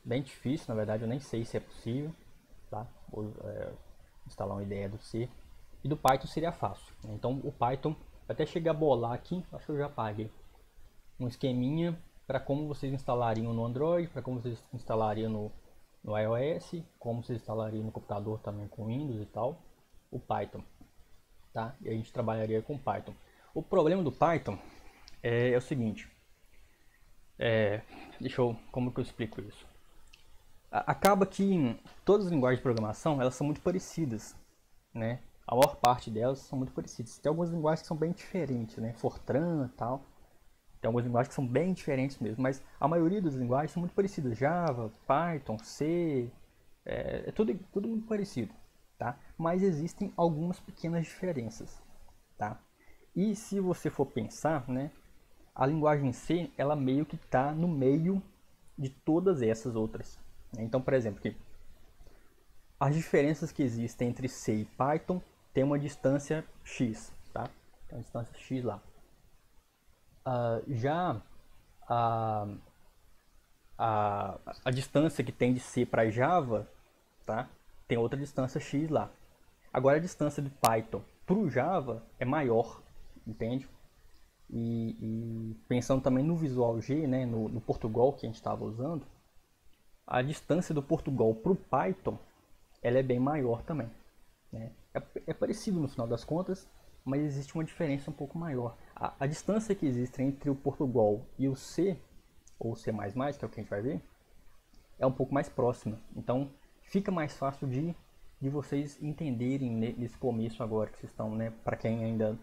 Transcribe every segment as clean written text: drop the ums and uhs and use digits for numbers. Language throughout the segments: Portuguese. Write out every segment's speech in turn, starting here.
bem difícil, na verdade eu nem sei se é possível, tá? Instalar uma IDE do C. E do Python seria fácil, né? Então o Python, até chegar a bolar aqui, acho que eu já paguei um esqueminha para como vocês instalariam no Android, para como vocês instalariam no iOS, como vocês instalariam no computador também com Windows e tal, o Python, tá? E a gente trabalharia com Python. O problema do Python é o seguinte, como que eu explico isso? Acaba que todas as linguagens de programação, elas são muito parecidas, né? A maior parte delas são muito parecidas. Tem algumas linguagens que são bem diferentes, né? Fortran e tal. Tem algumas linguagens que são bem diferentes mesmo, mas a maioria das linguagens são muito parecidas. Java, Python, C, é tudo muito parecido, tá? Mas existem algumas pequenas diferenças, tá? E se você for pensar, né? A linguagem C, ela meio que está no meio de todas essas outras. Então, por exemplo, aqui, as diferenças que existem entre C e Python tem uma distância x, tá? Tem uma distância x lá. Já a, a distância que tem de C para Java, tá? Tem outra distância x lá. Agora a distância do Python para o Java é maior, entende? E pensando também no Visual G, né, no Portugal que a gente estava usando, a distância do Portugal para o Python ela é bem maior também, né? É parecido no final das contas, mas existe uma diferença um pouco maior. A distância que existe entre o Portugal e o C, ou C++, que é o que a gente vai ver, é um pouco mais próxima. Então fica mais fácil de vocês entenderem nesse começo agora que vocês estão, né? Para quem ainda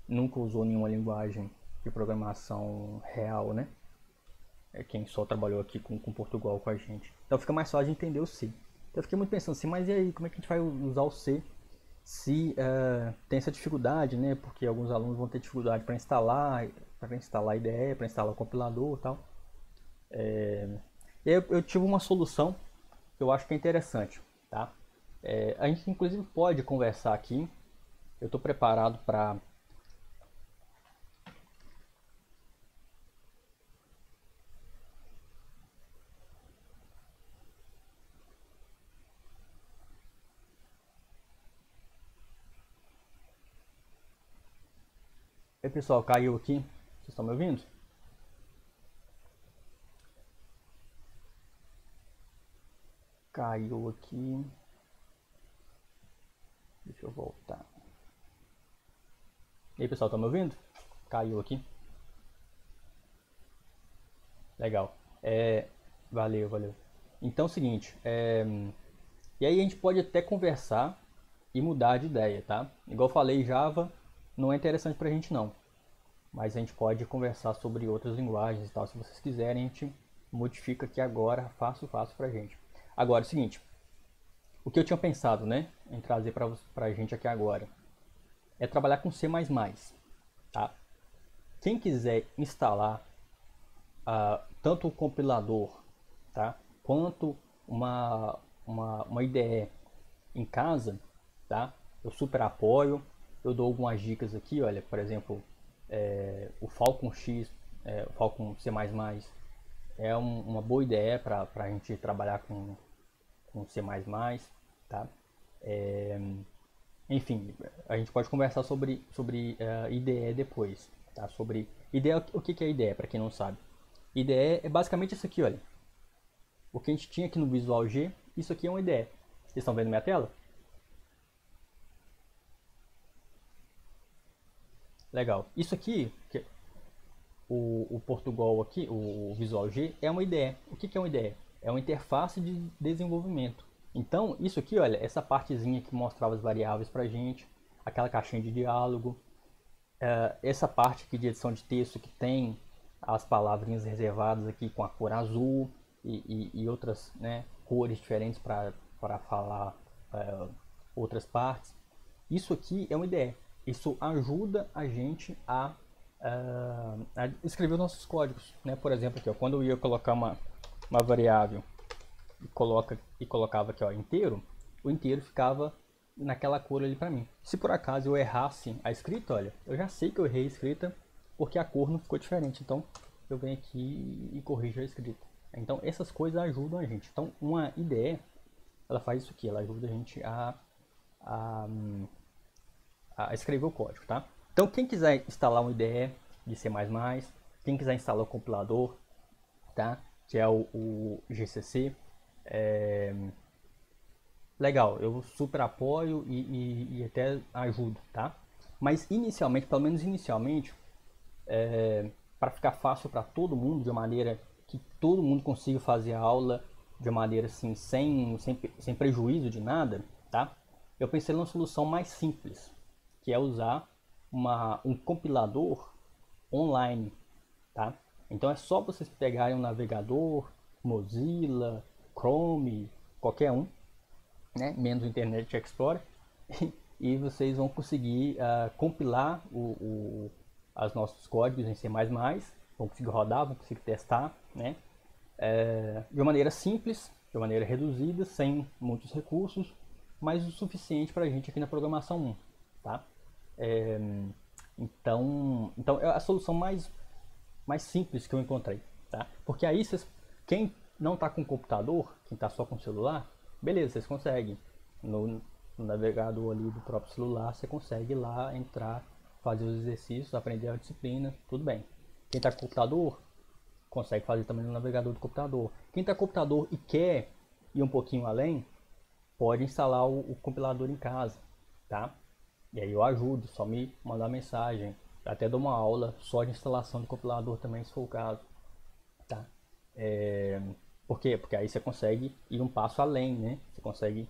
nunca usou nenhuma linguagem de programação real, né? É quem só trabalhou aqui com Portugal com a gente. Então fica mais fácil de entender o C. Então eu fiquei muito pensando assim, mas e aí, como é que a gente vai usar o C se tem essa dificuldade, né? Porque alguns alunos vão ter dificuldade para instalar a IDE, para instalar o compilador e tal. Eu tive uma solução que eu acho que é interessante, tá? A gente inclusive pode conversar aqui. Eu estou preparado para. Ei, pessoal, caiu aqui. Vocês estão me ouvindo? Caiu aqui. Deixa eu voltar. E aí, pessoal, estão me ouvindo? Caiu aqui. Legal. Valeu, valeu. Então é o seguinte, e aí a gente pode até conversar e mudar de ideia, tá? Igual eu falei, Java não é interessante pra gente não. Mas a gente pode conversar sobre outras linguagens e tal. Se vocês quiserem, a gente modifica aqui agora, fácil pra gente. Agora, é o seguinte, o que eu tinha pensado, né, em trazer pra gente aqui agora, é trabalhar com C++, tá? Quem quiser instalar tanto o compilador, tá, quanto uma IDE em casa, tá? Eu super apoio. Eu dou algumas dicas aqui, olha, por exemplo, o Falcon X, o Falcon C++ é uma boa ideia para a gente trabalhar com C++, tá? Enfim, a gente pode conversar sobre IDE depois, tá? Sobre IDE, o que é IDE, para quem não sabe? IDE é basicamente isso aqui, olha. O que a gente tinha aqui no Visual G, isso aqui é uma IDE. Vocês estão vendo minha tela? Legal. Isso aqui, o Portugal aqui, o Visual G, é uma IDE. O que é uma IDE? É uma interface de desenvolvimento. Então, isso aqui, olha, essa partezinha que mostrava as variáveis pra gente, aquela caixinha de diálogo, essa parte aqui de edição de texto que tem as palavrinhas reservadas aqui com a cor azul e outras, né, cores diferentes para falar outras partes. Isso aqui é uma ideia. Isso ajuda a gente a escrever os nossos códigos, né? Por exemplo, aqui, ó, quando eu ia colocar uma variável e colocava aqui, ó, inteiro, o inteiro ficava naquela cor ali para mim. Se por acaso eu errasse a escrita, olha, eu já sei que eu errei a escrita porque a cor não ficou diferente. Então eu venho aqui e corrijo a escrita. Então essas coisas ajudam a gente. Então uma IDE, ela faz isso aqui, ela ajuda a gente a, a escrever o código, tá? Então quem quiser instalar um IDE de C++, quem quiser instalar o compilador, tá? Que é o GCC, legal, eu super apoio e até ajudo, tá? Mas inicialmente, pelo menos inicialmente, para ficar fácil para todo mundo, de maneira que todo mundo consiga fazer a aula de maneira assim, sem prejuízo de nada, tá? Eu pensei numa solução mais simples, que é usar um compilador online, tá? Então é só vocês pegarem um navegador, Mozilla, Chrome, qualquer um, né? Menos o Internet Explorer, e vocês vão conseguir compilar os nossos códigos em C++, vão conseguir rodar, vão conseguir testar, né? De uma maneira simples, de uma maneira reduzida, sem muitos recursos, mas o suficiente para a gente aqui na programação 1, tá? Então é a solução mais simples que eu encontrei, tá? Porque aí quem não está com computador, quem está só com celular, beleza, vocês conseguem. No navegador ali do próprio celular, você consegue lá entrar, fazer os exercícios, aprender a disciplina, tudo bem. Quem está com computador, consegue fazer também no navegador do computador. Quem está com computador e quer ir um pouquinho além, pode instalar o compilador em casa, tá? E aí eu ajudo, só me mandar mensagem. Até dou uma aula só de instalação do compilador também, se for o caso, tá? Por quê? Porque aí você consegue ir um passo além, né? Você consegue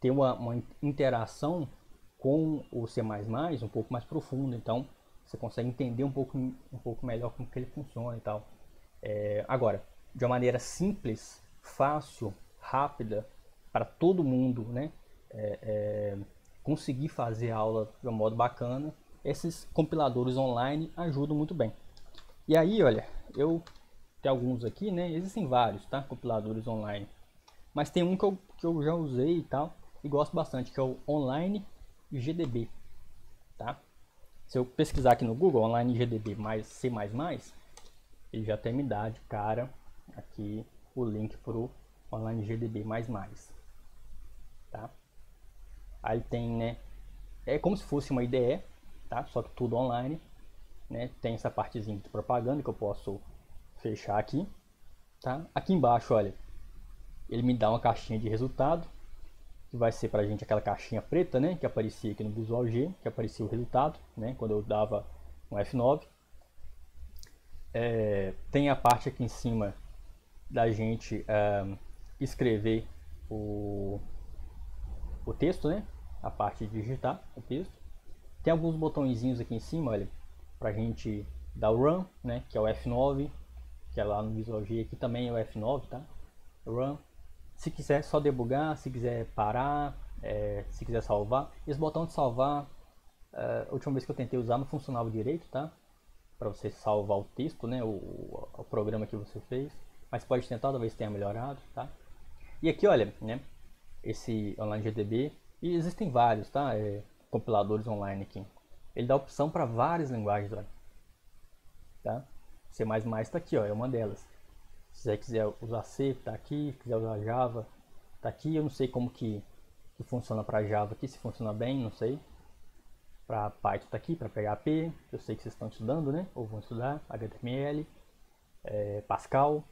ter uma interação com o C++ um pouco mais profunda. Então, você consegue entender um pouco melhor como que ele funciona e tal. Agora, de uma maneira simples, fácil, rápida, para todo mundo, né? Conseguir fazer a aula de um modo bacana, esses compiladores online ajudam muito bem. E aí, olha, eu tenho alguns aqui, né? Existem vários, tá? Compiladores online. Mas tem um que eu já usei e tal, e gosto bastante, que é o Online GDB, tá? Se eu pesquisar aqui no Google, Online GDB mais C++, ele já até me dá de cara aqui o link para o Online GDB++, tá? Aí tem, né? É como se fosse uma IDE, tá? Só que tudo online, né? Tem essa partezinha de propaganda que eu posso fechar aqui, tá? Aqui embaixo, olha, ele me dá uma caixinha de resultado, que vai ser pra gente aquela caixinha preta, né? Que aparecia aqui no Visual G, que aparecia o resultado, né? Quando eu dava um F9. Tem a parte aqui em cima da gente escrever o texto, né? A parte de digitar o texto. Tem alguns botõezinhos aqui em cima, olha, pra gente dar o Run, né? Que é o F9, que é lá no Visual G, aqui também é o F9, tá? Run. Se quiser só debugar, se quiser parar, se quiser salvar. Esse botão de salvar, a última vez que eu tentei usar não funcionava direito, tá? Para você salvar o texto, né? O programa que você fez. Mas pode tentar, talvez tenha melhorado, tá? E aqui, olha, né? Esse Online GDB, e existem vários, tá? Compiladores online aqui. Ele dá opção para várias linguagens, olha. Tá? C++ está aqui, ó, é uma delas. Se você quiser usar C, está aqui. Se quiser usar Java, está aqui. Eu não sei como que funciona para Java aqui, se funciona bem, não sei. Para Python está aqui, para PHP. Eu sei que vocês estão estudando, né? Ou vão estudar HTML, Pascal.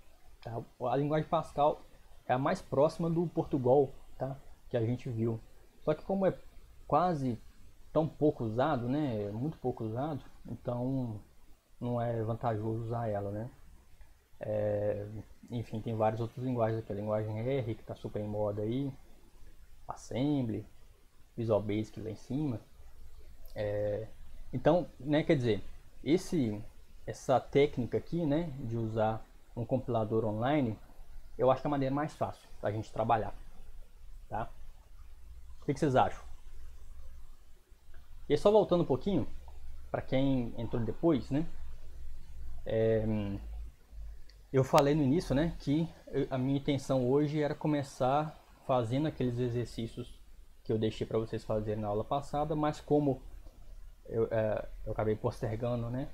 Tá? A linguagem Pascal é a mais próxima do Portugal, tá? Que a gente viu. Só que como é quase tão pouco usado, né? Muito pouco usado, então não é vantajoso usar ela, né? Enfim, tem várias outras linguagens aqui. A linguagem R, que está super em moda aí. Assembly, Visual Basic lá em cima. Então, né, quer dizer, essa técnica aqui, né, de usar um compilador online, eu acho que é a maneira mais fácil da gente trabalhar, tá? O que vocês acham? E só voltando um pouquinho, para quem entrou depois, né? Eu falei no início, né, que a minha intenção hoje era começar fazendo aqueles exercícios que eu deixei para vocês fazerem na aula passada, mas como eu acabei postergando, né,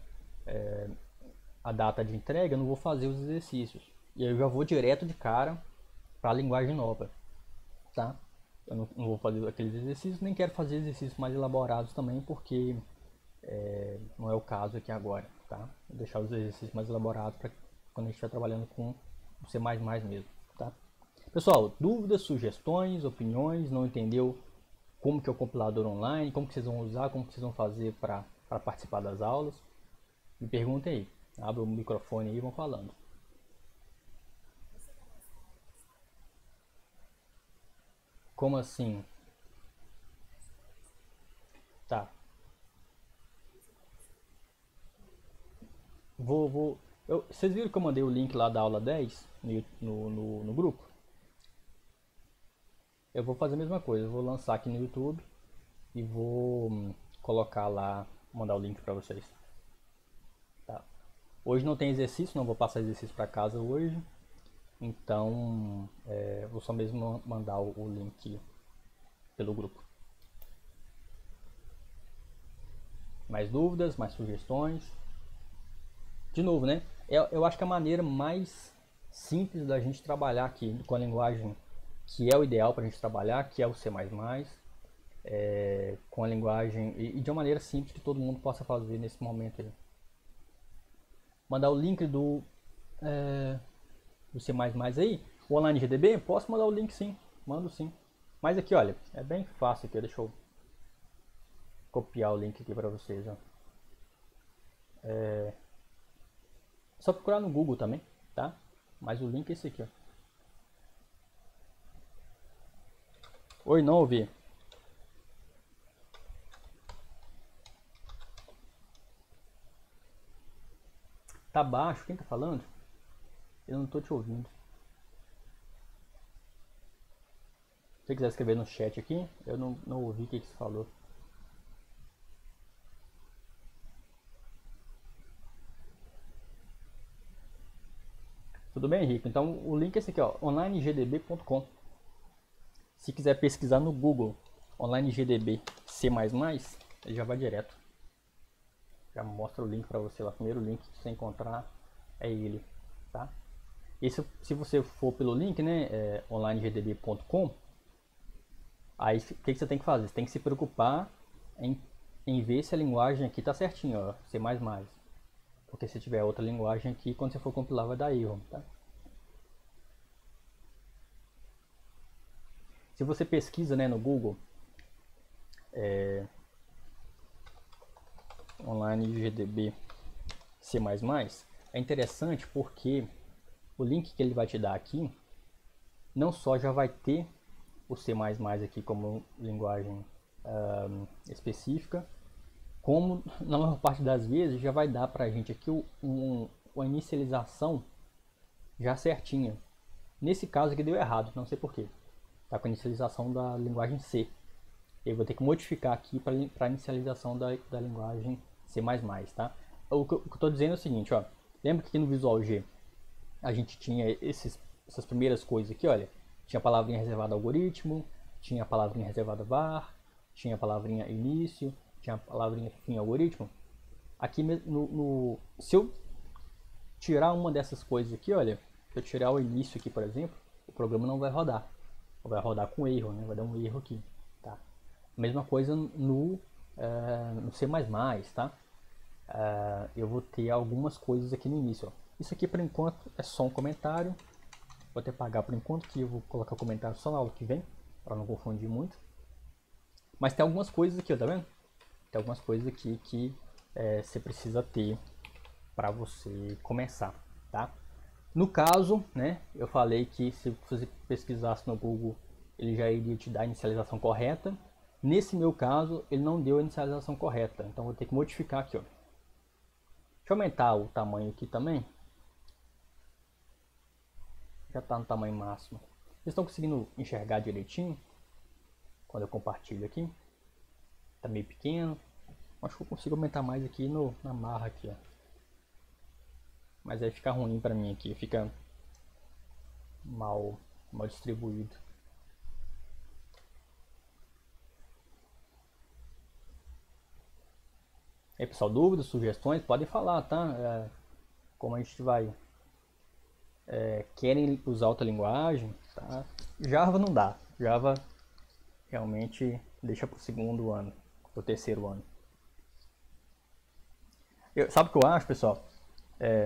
a data de entrega, eu não vou fazer os exercícios. E aí eu já vou direto de cara para a linguagem nova, tá? Eu não vou fazer aqueles exercícios, nem quero fazer exercícios mais elaborados também, porque não é o caso aqui agora, tá? Vou deixar os exercícios mais elaborados para quando a gente estiver trabalhando com o C++ mesmo, tá? Pessoal, dúvidas, sugestões, opiniões, não entendeu como que é o compilador online, como que vocês vão usar, como que vocês vão fazer para participar das aulas, me perguntem aí. Abra o microfone aí e vão falando. Como assim? Tá. Vocês viram que eu mandei o link lá da aula 10 no grupo? Eu vou fazer a mesma coisa. Eu vou lançar aqui no YouTube e vou colocar lá, mandar o link para vocês. Tá. Hoje não tem exercício, não vou passar exercício para casa hoje. Então, vou só mesmo mandar o link pelo grupo. Mais dúvidas, mais sugestões? De novo, né? Eu acho que a maneira mais simples da gente trabalhar aqui com a linguagem que é o ideal para a gente trabalhar, que é o C++, com a linguagem e de uma maneira simples que todo mundo possa fazer nesse momento aí. Mandar o link do C++ aí, o Online GDB, posso mandar o link sim, mando sim. Mas aqui, olha, é bem fácil aqui, deixa eu copiar o link aqui para vocês, ó. É só procurar no Google também, tá? Mas o link é esse aqui, ó. Oi, não ouvi. Tá baixo, quem tá falando? Eu não tô te ouvindo. Se você quiser escrever no chat aqui, eu não ouvi o que você falou. Tudo bem, Henrique? Então o link é esse aqui, ó, onlinegdb.com. Se quiser pesquisar no Google onlinegdb C++, ele já vai direto. Já mostra o link para você lá. O primeiro link que você encontrar é ele, tá? E se você for pelo link, né, onlinegdb.com, aí o que você tem que fazer? Você tem que se preocupar em ver se a linguagem aqui tá certinho, ó, C++. Porque se tiver outra linguagem aqui, quando você for compilar vai dar erro, tá? Se você pesquisa, né, no Google online GDB C++, é interessante porque o link que ele vai te dar aqui não só já vai ter o C++ aqui como linguagem específica, como na maior parte das vezes já vai dar pra gente aqui uma inicialização já certinha. Nesse caso aqui deu errado, não sei porquê. Tá com a inicialização da linguagem C. Eu vou ter que modificar aqui para a inicialização da linguagem C++, tá? O que eu estou dizendo é o seguinte, ó. Lembra que aqui no Visual G a gente tinha essas primeiras coisas aqui, olha. Tinha a palavrinha reservada algoritmo, tinha a palavrinha reservada var, tinha a palavrinha início, tinha a palavrinha fim algoritmo. Aqui se eu tirar uma dessas coisas aqui, olha, se eu tirar o início aqui, por exemplo, o programa não vai rodar. Vai rodar com erro, né? Vai dar um erro aqui, tá? Mesma coisa no C++, tá? Eu vou ter algumas coisas aqui no início, ó. Isso aqui por enquanto é só um comentário. Vou até apagar por enquanto, que eu vou colocar o comentário só na aula que vem, para não confundir muito. Mas tem algumas coisas aqui, ó, tá vendo? Tem algumas coisas aqui que você precisa ter para você começar, tá? No caso, né, eu falei que se você pesquisasse no Google, ele já iria te dar a inicialização correta. Nesse meu caso, ele não deu a inicialização correta, então vou ter que modificar aqui, ó. Deixa eu aumentar o tamanho aqui também. Já está no tamanho máximo. Vocês estão conseguindo enxergar direitinho? Quando eu compartilho aqui. Está meio pequeno. Acho que eu consigo aumentar mais aqui na marra aqui, ó. Mas aí fica ruim para mim aqui, fica mal distribuído. E aí, pessoal, dúvidas, sugestões, podem falar, tá? Como a gente vai querem usar outra linguagem, tá? Java não dá. Java realmente deixa para o segundo ano, o terceiro ano. Sabe o que eu acho, pessoal?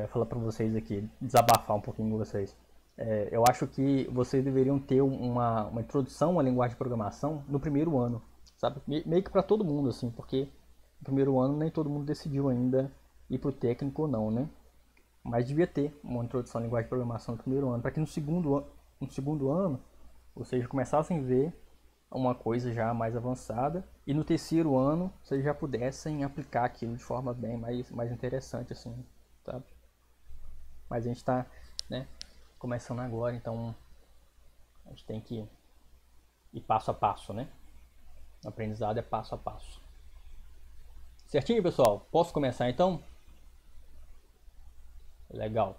Falar para vocês aqui, desabafar um pouquinho com vocês. Eu acho que vocês deveriam ter uma introdução à linguagem de programação no primeiro ano, sabe? Meio que para todo mundo, assim, porque no primeiro ano nem todo mundo decidiu ainda ir para o técnico ou não, né? Mas devia ter uma introdução à linguagem de programação no primeiro ano, para que no segundo ano vocês já começassem a ver uma coisa já mais avançada e no terceiro ano vocês já pudessem aplicar aquilo de forma bem mais interessante, assim, sabe? Mas a gente está, né, começando agora, então a gente tem que ir passo a passo, né? O aprendizado é passo a passo. Certinho, pessoal? Posso começar então? Legal.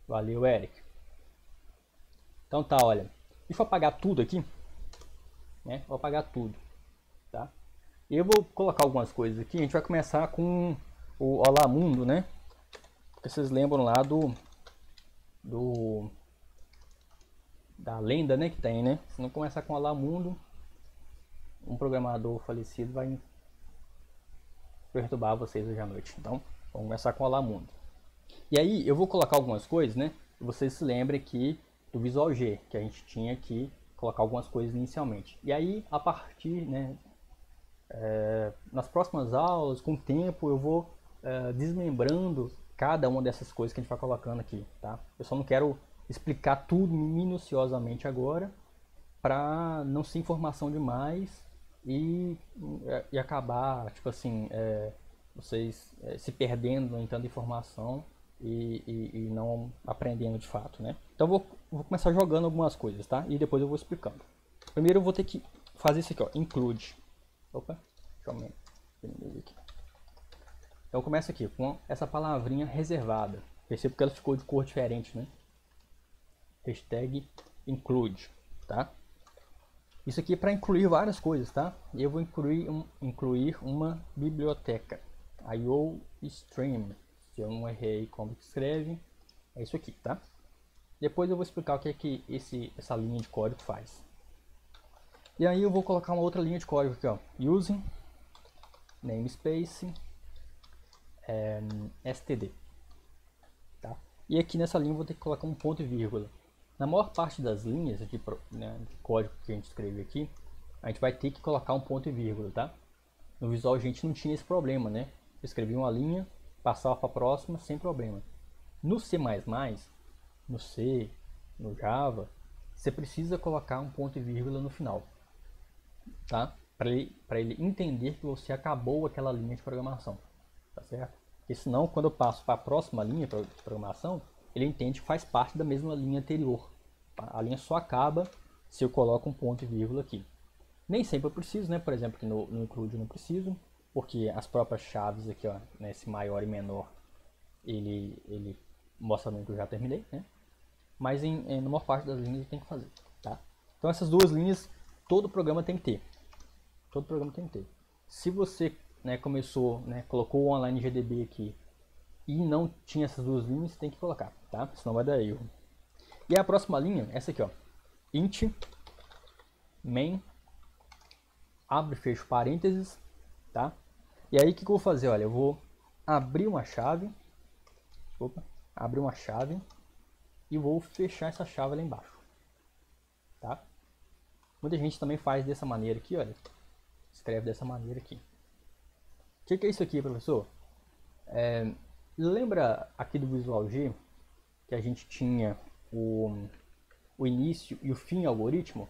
Valeu, Eric. Então tá, olha. Deixa eu apagar tudo aqui. Né? Vou apagar tudo. Tá? E eu vou colocar algumas coisas aqui. A gente vai começar com o Olá Mundo, né? Porque vocês lembram lá da lenda, né, que tem, né? Se não começar com Olá Mundo, um programador falecido vai perturbar vocês hoje à noite. Então, vamos começar com Olá Mundo. E aí, eu vou colocar algumas coisas, né? E vocês se lembrem aqui do Visual G, que a gente tinha que colocar algumas coisas inicialmente. E aí, a partir, né, nas próximas aulas, com o tempo, eu vou desmembrando cada uma dessas coisas que a gente vai colocando aqui, tá? Eu só não quero explicar tudo minuciosamente agora, para não ser informação demais e acabar, tipo assim, vocês se perdendo em tanta informação e não aprendendo de fato, né? Então eu vou começar jogando algumas coisas, tá? E depois eu vou explicando. Primeiro eu vou ter que fazer isso aqui, ó, include. Opa, deixa eu diminuir aqui. Então começa aqui com essa palavrinha reservada. Percebo que ela ficou de cor diferente, né? Hashtag include, tá? Isso aqui é para incluir várias coisas, tá? Eu vou incluir uma biblioteca, IOStream. Se eu não errei como que escreve, é isso aqui, tá? Depois eu vou explicar o que é que essa linha de código faz. E aí eu vou colocar uma outra linha de código aqui, ó. Using namespace std, tá? E aqui nessa linha eu vou ter que colocar um ponto e vírgula. Na maior parte das linhas de código que a gente escreve aqui, a gente vai ter que colocar um ponto e vírgula, tá? No Visual a gente não tinha esse problema, né? Eu escrevia uma linha, passava para a próxima sem problema. No C++, no C, no Java, você precisa colocar um ponto e vírgula no final, tá? Para ele entender que você acabou aquela linha de programação, tá certo? Porque senão, quando eu passo para a próxima linha de programação, ele entende que faz parte da mesma linha anterior. Tá? A linha só acaba se eu coloco um ponto e vírgula aqui. Nem sempre eu preciso, né? Por exemplo, aqui no include eu não preciso, porque as próprias chaves aqui, ó, nesse maior e menor, ele mostra que eu já terminei, né? Mas na maior parte das linhas eu tenho que fazer, tá? Então essas duas linhas, todo programa tem que ter. Todo programa tem que ter. Se você, né, começou, né, colocou o online GDB aqui e não tinha essas duas linhas, tem que colocar, tá? Senão vai dar erro. E a próxima linha, essa aqui, ó, int main, abre e fecha parênteses, tá? E aí o que eu vou fazer? Olha, eu vou abrir uma chave, abrir uma chave e vou fechar essa chave lá embaixo, tá? Muita gente também faz dessa maneira aqui, olha, escreve dessa maneira aqui. O que é isso aqui, professor? Lembra aqui do Visual G que a gente tinha o início e o fim algoritmo,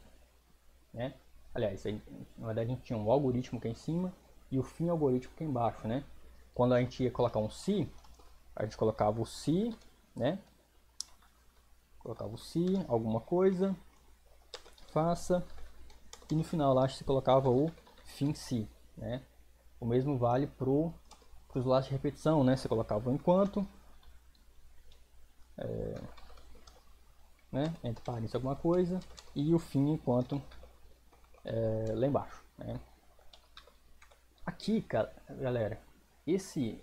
né? Aliás, na verdade a gente tinha um algoritmo aqui em cima e o fim algoritmo aqui embaixo, né? Quando a gente ia colocar um se, a gente colocava o se, né? Colocava o se, alguma coisa, faça, e no final lá você colocava o fim se, né? O mesmo vale para os laços de repetição, né? Você colocava o enquanto, né? Entre parênteses alguma coisa, e o fim enquanto lá embaixo, né? Aqui, galera, esse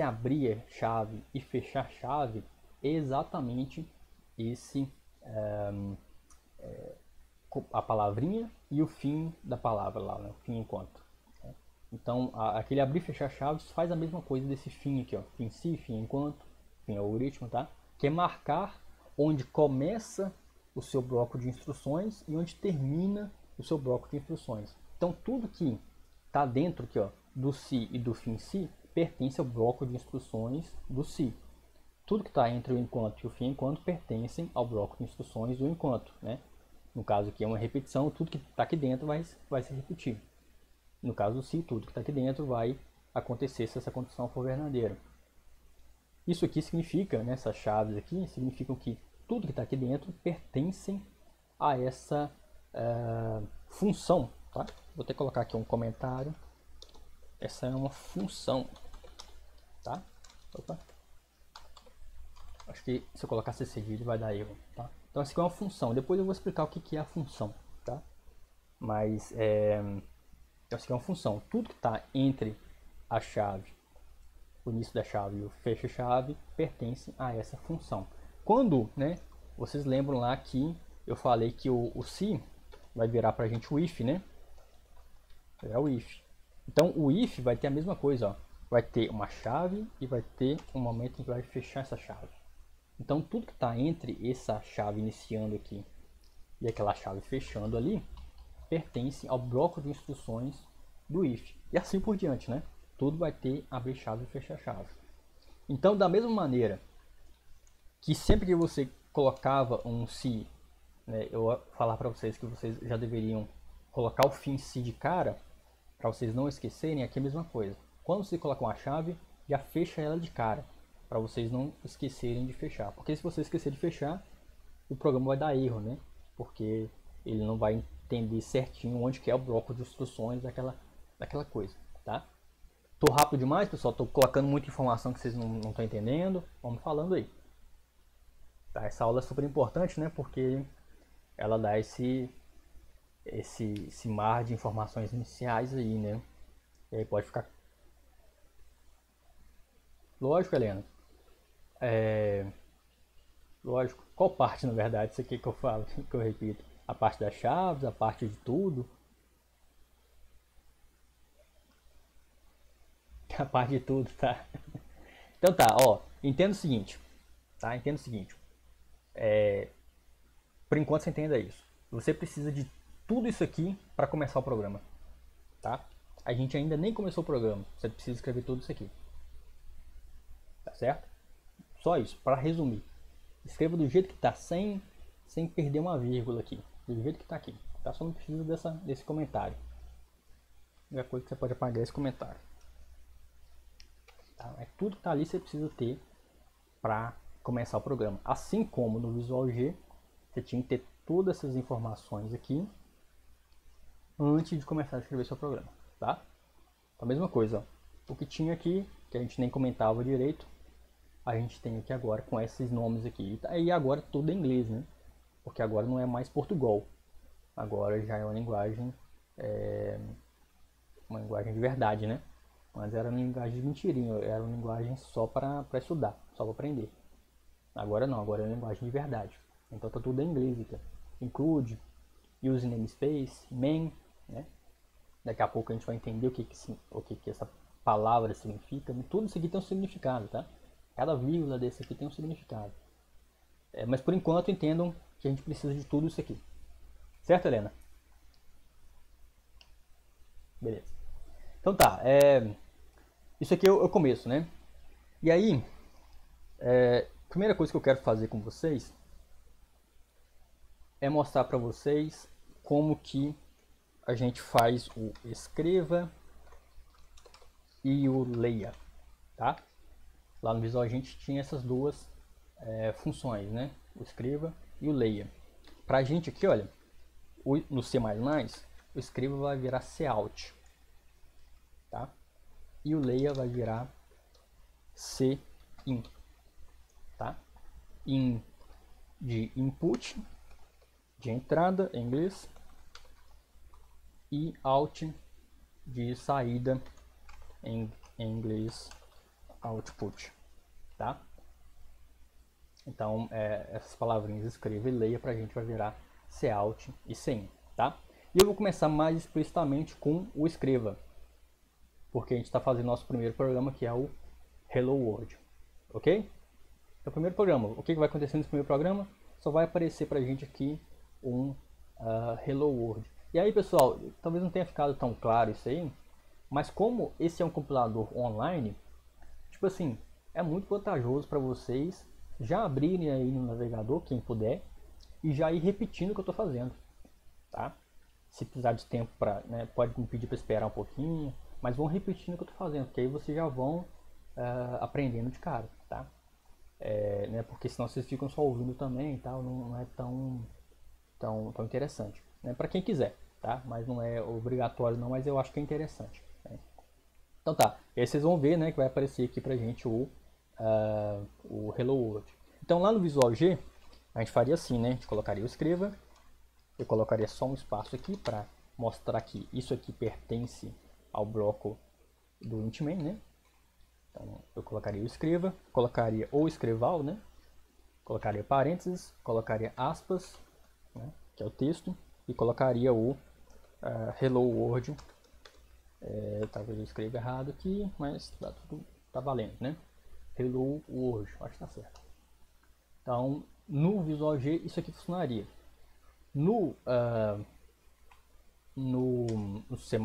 abrir chave e fechar chave exatamente esse a palavrinha e o fim da palavra lá, né? Fim enquanto. Então, aquele abrir e fechar chaves faz a mesma coisa desse fim aqui, ó. Fim se, fim enquanto, fim algoritmo, tá? Que é marcar onde começa o seu bloco de instruções e onde termina o seu bloco de instruções. Então, tudo que está dentro aqui, ó, do se e do fim se pertence ao bloco de instruções do se. Tudo que está entre o enquanto e o fim enquanto pertencem ao bloco de instruções do enquanto, né? No caso aqui é uma repetição, tudo que está aqui dentro vai se repetir. No caso do se, tudo que está aqui dentro vai acontecer se essa condição for verdadeira. Isso aqui significa, né, essas chaves aqui, significam que tudo que está aqui dentro pertencem a essa função. Tá? Vou até colocar aqui um comentário. Essa é uma função. Tá? Opa. Acho que se eu colocar esse cedilho vai dar erro. Tá? Então essa aqui é uma função. Depois eu vou explicar o que é a função. Tá? Mas então, isso aqui é uma função. Tudo que está entre a chave, o início da chave e o fecha-chave pertence a essa função. Quando, né, vocês lembram lá que eu falei que o se vai virar para a gente o if, né? É o if. Então o if vai ter a mesma coisa, ó. Vai ter uma chave e vai ter um momento em que vai fechar essa chave. Então tudo que está entre essa chave iniciando aqui e aquela chave fechando ali pertence ao bloco de instruções do if. E assim por diante, né? Tudo vai ter abrir chave e fechar chave. Então, da mesma maneira que sempre que você colocava um se, né, eu vou falar para vocês que vocês já deveriam colocar o fim se de cara, para vocês não esquecerem, aqui é a mesma coisa. Quando você coloca uma chave, já fecha ela de cara, para vocês não esquecerem de fechar. Porque se você esquecer de fechar, o programa vai dar erro, né? Porque ele não vai entender certinho onde que é o bloco de instruções daquela coisa, tá? Tô rápido demais, pessoal, tô colocando muita informação que vocês não estão entendendo, vamos falando aí. Tá? Essa aula é super importante, né? Porque ela dá esse mar de informações iniciais aí, né? E aí pode ficar... Lógico, Helena. Lógico. Qual parte, na verdade, isso aqui que eu falo, que eu repito? A parte das chaves, a parte de tudo? A parte de tudo, tá? Então tá, ó, entenda o seguinte, tá? Entenda o seguinte. Por enquanto você entenda isso. Você precisa de tudo isso aqui para começar o programa, tá? A gente ainda nem começou o programa, você precisa escrever tudo isso aqui. Tá certo? Só isso, para resumir. Escreva do jeito que tá, sem perder uma vírgula aqui. Do jeito que tá aqui. Tá? Só não precisa desse comentário. A única coisa que você pode apagar é esse comentário. Tá? É tudo que tá ali você precisa ter para começar o programa. Assim como no Visual G, você tinha que ter todas essas informações aqui antes de começar a escrever seu programa. Tá? A mesma coisa, ó. O que tinha aqui, que a gente nem comentava direito, a gente tem aqui agora com esses nomes aqui. E agora tudo em inglês, né? Porque agora não é mais Portugal. Agora já é uma linguagem de verdade, né? Mas era uma linguagem de mentirinha, era uma linguagem só para estudar, só para aprender. Agora não, agora é uma linguagem de verdade. Então tá tudo em inglês aqui. Include, use namespace, main, né? Daqui a pouco a gente vai entender o que essa palavra significa. Tudo isso aqui tem um significado, tá? Cada vírgula desse aqui tem um significado. Mas por enquanto entendam que a gente precisa de tudo isso aqui. Certo, Helena? Beleza. Então tá, isso aqui é o começo, né? E aí, primeira coisa que eu quero fazer com vocês é mostrar para vocês como que a gente faz o escreva e o leia, tá? Lá no Visual a gente tinha essas duas funções, né? O escreva e o leia. Pra gente aqui, olha, no C++, o escreva vai virar cout, tá? E o leia vai virar cin, tá? In de input, de entrada em inglês, e out de saída em inglês, output, tá? Então, essas palavrinhas escreva e leia para a gente vai virar Cout e Cin, tá? E eu vou começar mais explicitamente com o escreva, porque a gente está fazendo nosso primeiro programa, que é o Hello World, ok? Então, o primeiro programa, o que vai acontecer nesse primeiro programa? Só vai aparecer para a gente aqui um Hello World. E aí, pessoal, talvez não tenha ficado tão claro isso aí, mas como esse é um compilador online, tipo assim, é muito vantajoso para vocês já abrirem aí no navegador, quem puder, e já ir repetindo o que eu estou fazendo, tá? Se precisar de tempo para, né, pode me pedir para esperar um pouquinho, mas vão repetindo o que eu estou fazendo, porque aí vocês já vão aprendendo de cara, tá? Né, porque senão vocês ficam só ouvindo também e tal, não é tão interessante, né? Para quem quiser, tá? Mas não é obrigatório não, mas eu acho que é interessante, né? Então tá, e aí vocês vão ver, né, que vai aparecer aqui pra gente o Hello World. Então lá no Visual G, a gente faria assim, né? A gente colocaria o escreva, eu colocaria só um espaço aqui para mostrar que isso aqui pertence ao bloco do int main, né? Então eu colocaria o escreva, colocaria o escreval, né? Colocaria parênteses, colocaria aspas, né, que é o texto, e colocaria o Hello World. Talvez eu escreva errado aqui, mas tá valendo, né? Hello World, acho que tá certo. Então, no Visual G isso aqui funcionaria. No C++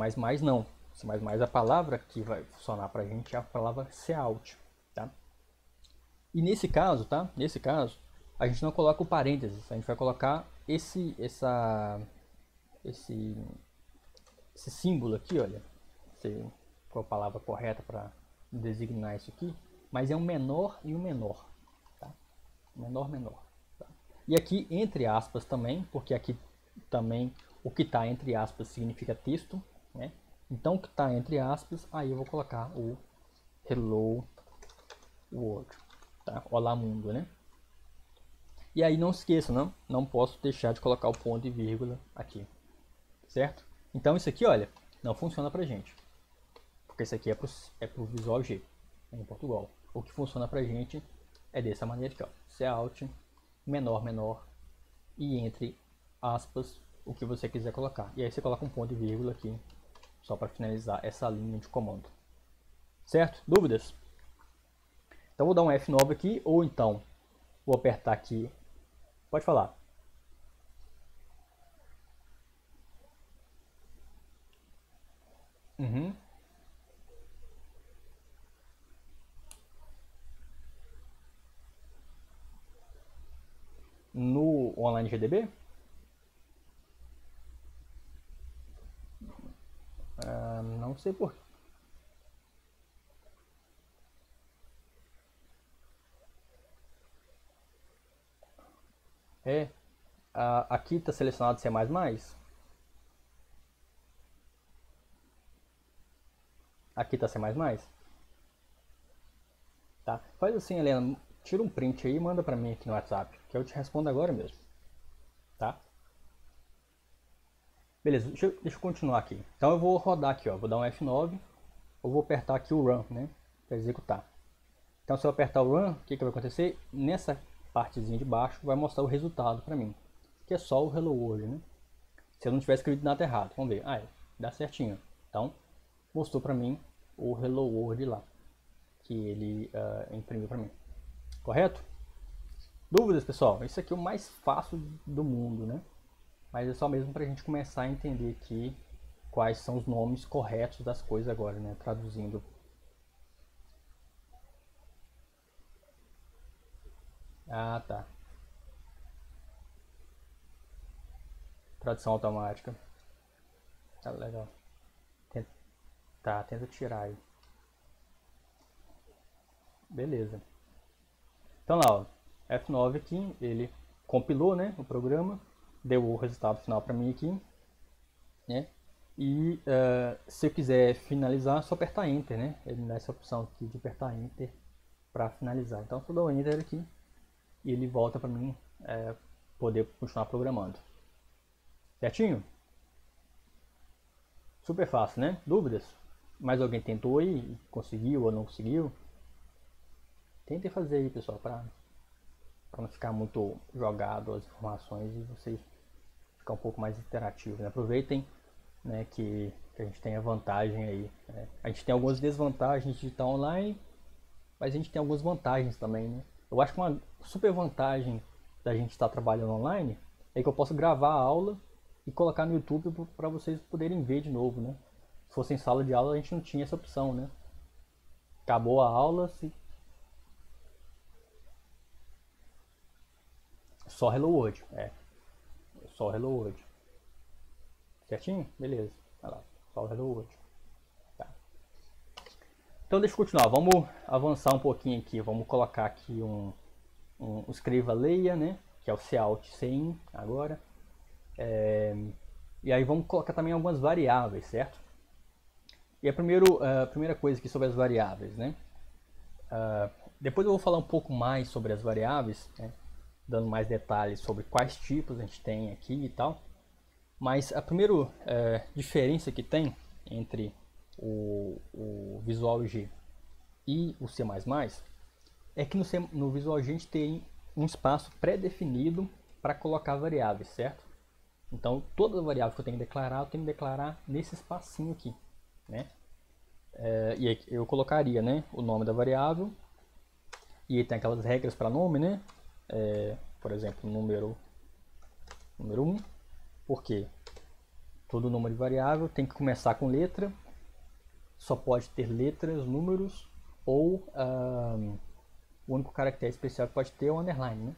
não. C++ a palavra que vai funcionar pra gente é a palavra cout, tá? E nesse caso, tá? Nesse caso, a gente não coloca o parênteses, a gente vai colocar esse símbolo aqui, olha. Não sei qual a palavra correta para designar isso aqui, mas é um menor e um menor, tá? Menor, menor. Tá? E aqui entre aspas também, porque aqui também o que está entre aspas significa texto, né? Então o que está entre aspas, aí eu vou colocar o Hello World, tá? Olá mundo, né? E aí não esqueça, não posso deixar de colocar o ponto e vírgula aqui, certo? Então isso aqui, olha, não funciona pra gente, porque isso aqui é pro Visual G, em Portugal. O que funciona pra gente é dessa maneira aqui, ó, Cout, menor, menor, e entre aspas, o que você quiser colocar. E aí você coloca um ponto e vírgula aqui, só para finalizar essa linha de comando. Certo? Dúvidas? Então vou dar um F9 aqui, ou então vou apertar aqui. Pode falar. Uhum. No Online GDB? Não sei por. É. Aqui está selecionado C++. Aqui está C++. Tá? Faz assim, Helena. Tira um print aí e manda para mim aqui no WhatsApp, que eu te respondo agora mesmo. Tá? Beleza, deixa eu continuar aqui. Então eu vou rodar aqui, ó. Vou dar um F9. Eu vou apertar aqui o Run, né? Para executar. Então se eu apertar o Run, o que vai acontecer? Nessa partezinha de baixo vai mostrar o resultado para mim. Que é só o Hello World, né? Se eu não tiver escrito nada errado. Vamos ver. Dá certinho. Então, mostrou para mim o Hello World lá. Que ele imprimiu para mim. Correto? Dúvidas, pessoal? Isso aqui é o mais fácil do mundo, né? Mas é só mesmo para a gente começar a entender aqui quais são os nomes corretos das coisas agora, né? Traduzindo. Ah, tá. Tradução automática. Tá legal. Tenta tirar aí. Beleza. Então lá, ó, F9 aqui, ele compilou, né, o programa, deu o resultado final para mim aqui, né? E se eu quiser finalizar, é só apertar Enter, né? Ele me dá essa opção aqui de apertar Enter para finalizar. Então, se eu dou Enter aqui, e ele volta para mim poder continuar programando. Certinho? Super fácil, né? Dúvidas? Mais alguém tentou aí? Conseguiu ou não conseguiu? Tentem fazer aí, pessoal, para para não ficar muito jogado as informações e vocês ficar um pouco mais interativo, né? Aproveitem, né, que a gente tem a vantagem aí, né? A gente tem algumas desvantagens de estar online, mas a gente tem algumas vantagens também, né? Eu acho que uma super vantagem da gente estar trabalhando online é que eu posso gravar a aula e colocar no YouTube para vocês poderem ver de novo, né? Se fosse em sala de aula a gente não tinha essa opção, né? Acabou a aula, só Hello World, só Hello World. Certinho? Beleza. Vai lá, só o Hello World. Tá. Então deixa eu continuar, vamos avançar um pouquinho aqui, vamos colocar aqui um escreva leia, né? Que é o Cout CIN agora. E aí vamos colocar também algumas variáveis, certo? E a primeira coisa aqui sobre as variáveis, né? Depois eu vou falar um pouco mais sobre as variáveis, né? Dando mais detalhes sobre quais tipos a gente tem aqui e tal. Mas a primeira diferença que tem entre o Visual G e o C++ é que no Visual G a gente tem um espaço pré-definido para colocar variáveis, certo? Então toda variável que eu tenho que declarar, eu tenho que declarar nesse espacinho aqui, né? E aí eu colocaria, né, o nome da variável, e aí tem aquelas regras para nome, né? Por exemplo, número 1, porque todo número de variável tem que começar com letra, só pode ter letras, números, ou o único caractere especial que pode ter é o underline, né?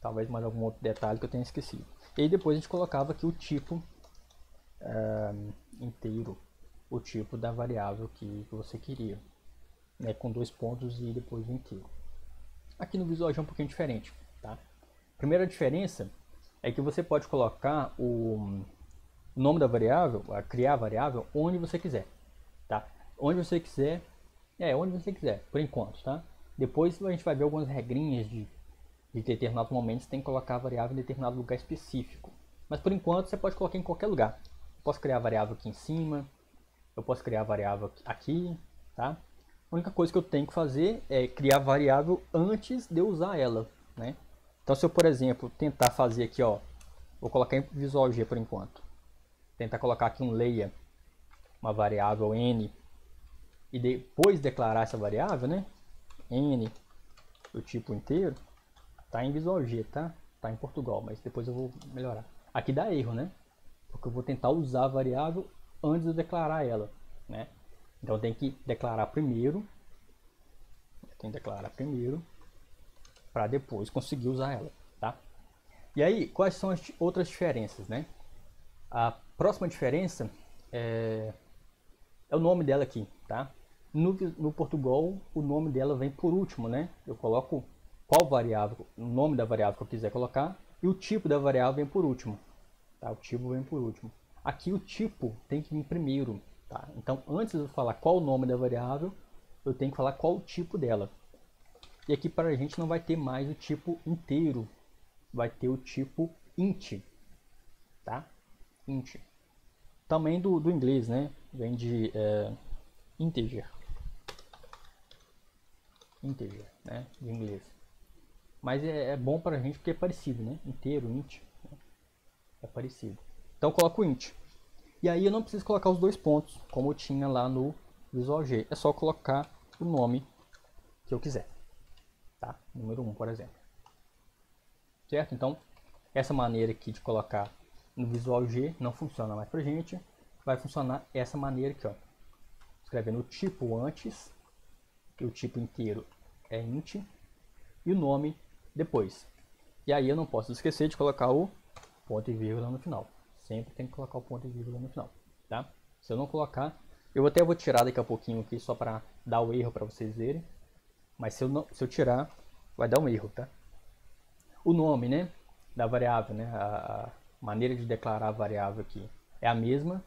Talvez mais algum outro detalhe que eu tenha esquecido. E aí depois a gente colocava aqui o tipo inteiro, o tipo da variável que você queria, né? Com 2 pontos e depois o inteiro. Aqui no Visual G é um pouquinho diferente, tá? Primeira diferença é que você pode colocar o nome da variável, criar a variável, onde você quiser, tá? Onde você quiser, onde você quiser, por enquanto, tá? Depois a gente vai ver algumas regrinhas de determinados momentos, tem que colocar a variável em determinado lugar específico. Mas por enquanto você pode colocar em qualquer lugar. Eu posso criar a variável aqui em cima, eu posso criar a variável aqui, tá? A única coisa que eu tenho que fazer é criar a variável antes de eu usar ela, né? Então se eu, por exemplo, tentar fazer aqui, ó, vou colocar em Visual G por enquanto. Tentar colocar aqui um layer, uma variável n, e depois declarar essa variável, né? N, o tipo inteiro, tá em Visual G, tá? Tá em Portugal, mas depois eu vou melhorar. Aqui dá erro, né? Porque eu vou tentar usar a variável antes de eu declarar ela, né? Então tem que declarar primeiro, para depois conseguir usar ela, tá? E aí, quais são as outras diferenças, né? A próxima diferença é o nome dela aqui, tá? No Portugal, o nome dela vem por último, né? Eu coloco qual variável, o nome da variável que eu quiser colocar, e o tipo da variável vem por último, tá? O tipo vem por último. Aqui o tipo tem que vir primeiro, tá? Então, antes de eu falar qual o nome da variável, eu tenho que falar qual o tipo dela. E aqui para a gente não vai ter mais o tipo inteiro, vai ter o tipo int, tá? Int. Também do inglês, né? Vem de integer, né? De inglês. Mas é bom para a gente porque é parecido, né? Inteiro, int, né? É parecido. Então eu coloco int. E aí eu não preciso colocar os 2 pontos, como eu tinha lá no Visual G. É só colocar o nome que eu quiser, tá? Número 1, por exemplo. Certo? Então, essa maneira aqui de colocar no Visual G não funciona mais pra gente. Vai funcionar essa maneira aqui, ó. Escrevendo o tipo antes, que o tipo inteiro é int, e o nome depois. E aí eu não posso esquecer de colocar o ponto e vírgula no final. Sempre tem que colocar o ponto e vírgula no final, tá? Se eu não colocar, eu até vou tirar daqui a pouquinho aqui só para dar o erro para vocês verem. Mas se eu tirar, vai dar um erro, tá? O nome, né, da variável, né, a maneira de declarar a variável aqui é a mesma.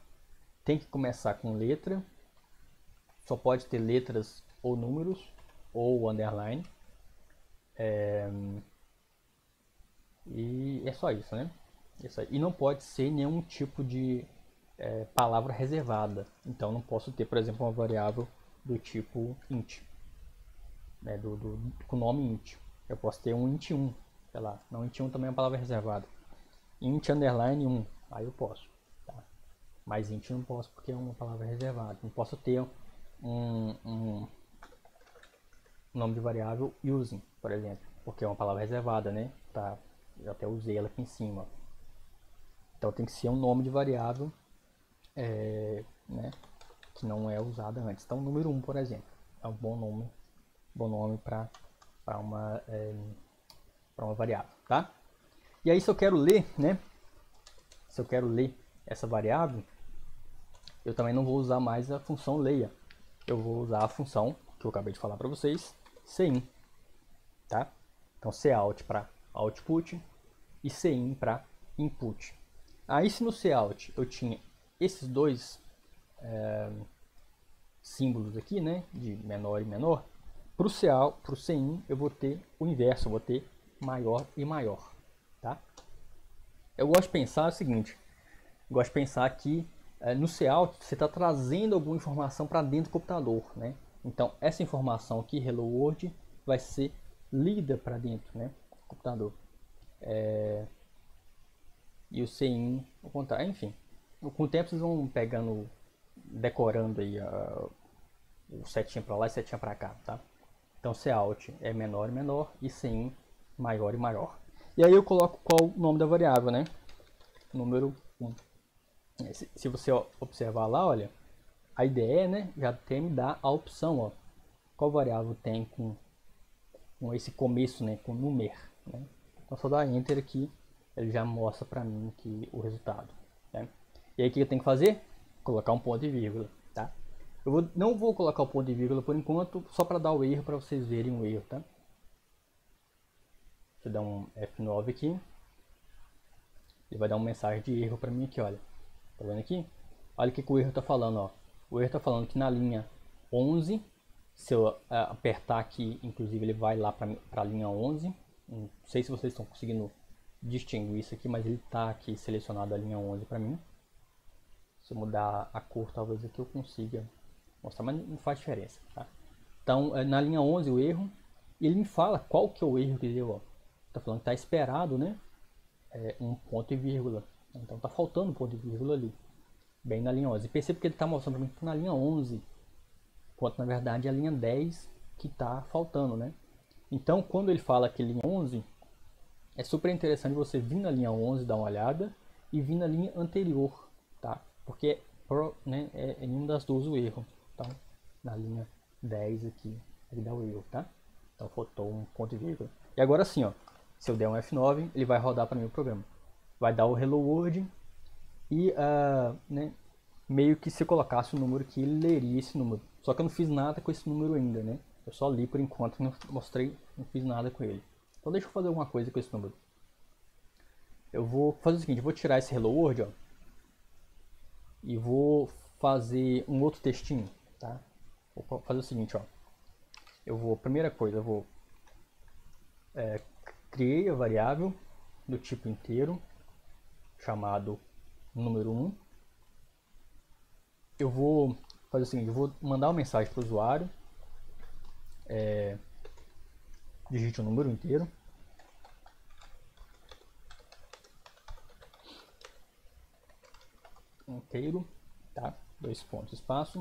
Tem que começar com letra. Só pode ter letras ou números ou underline. E é só isso, né? E não pode ser nenhum tipo de palavra reservada. Então não posso ter, por exemplo, uma variável do tipo int, né, com o nome int. Eu posso ter um int 1, sei lá. Não, int 1 também é uma palavra reservada. Int underline 1, aí eu posso. Tá? Mas int não posso porque é uma palavra reservada. Não posso ter um nome de variável using, por exemplo, porque é uma palavra reservada, né? Tá? Eu até usei ela aqui em cima. Então tem que ser um nome de variável, né? Que não é usada antes. Então número 1, por exemplo, é um bom nome para uma variável, tá? E aí se eu quero ler, né? Se eu quero ler essa variável, eu também não vou usar mais a função leia. Eu vou usar a função que eu acabei de falar para vocês, cin, tá? Então cout para output e cin para input. Aí se no cout eu tinha esses dois símbolos aqui, né, de menor e menor, para o cin eu vou ter o inverso, eu vou ter maior e maior, tá? Eu gosto de pensar o seguinte, eu gosto de pensar que no cout você está trazendo alguma informação para dentro do computador, né? Então essa informação aqui, hello world, vai ser lida para dentro, né, do computador. E o cin, ao contrário, enfim. Com o tempo vocês vão pegando, decorando aí o setinha para lá e setinha para cá, tá? Então cout é menor e menor e cin maior e maior. E aí eu coloco qual o nome da variável, né? Número 1. Se você observar lá, olha, a IDE, né, já tem me dá a opção, ó, qual variável tem com esse começo, né, com numer, né? Então só dar enter aqui, ele já mostra para mim que o resultado, né? E aí o que eu tenho que fazer? Colocar um ponto e vírgula, tá? Não vou colocar o ponto e vírgula por enquanto, só para dar o erro, para vocês verem o erro, tá? Deixa eu dar um F9 aqui. Ele vai dar uma mensagem de erro para mim aqui, olha. Tá vendo aqui? Olha o que o erro está falando, ó. O erro está falando que na linha 11, se eu apertar aqui, inclusive ele vai lá para a linha 11. Não sei se vocês estão conseguindo distinguir isso aqui, mas ele está aqui selecionado a linha 11 para mim. Se eu mudar a cor, talvez aqui eu consiga mostrar, mas não faz diferença, tá? Então, na linha 11 o erro, ele me fala qual que é o erro que deu, ó. Tá falando que tá esperado, né? Um ponto e vírgula. Então tá faltando um ponto e vírgula ali, bem na linha 11. Perceba que ele está mostrando para mim que tá na linha 11, enquanto na verdade é a linha 10 que está faltando, né? Então quando ele fala que linha 11, é super interessante você vir na linha 11, dar uma olhada, e vir na linha anterior, tá? Porque né, é em uma das duas o erro. Então na linha 10 aqui, ele dá o erro, tá? Então faltou um ponto e vírgula. E agora sim, ó, se eu der um F9, ele vai rodar para mim o programa. Vai dar o hello world e né, meio que se eu colocasse o número que ele leria esse número. Só que eu não fiz nada com esse número ainda, né? Eu só li por enquanto, não mostrei, não fiz nada com ele. Então deixa eu fazer alguma coisa com esse número. Eu vou fazer o seguinte, eu vou tirar esse hello world, ó, e vou fazer um outro textinho, tá? Vou fazer o seguinte, ó. Primeira coisa, eu vou criei a variável do tipo inteiro, chamado número 1. Eu vou fazer o seguinte, eu vou mandar uma mensagem para o usuário, digite o número inteiro, tá? 2 pontos, espaço,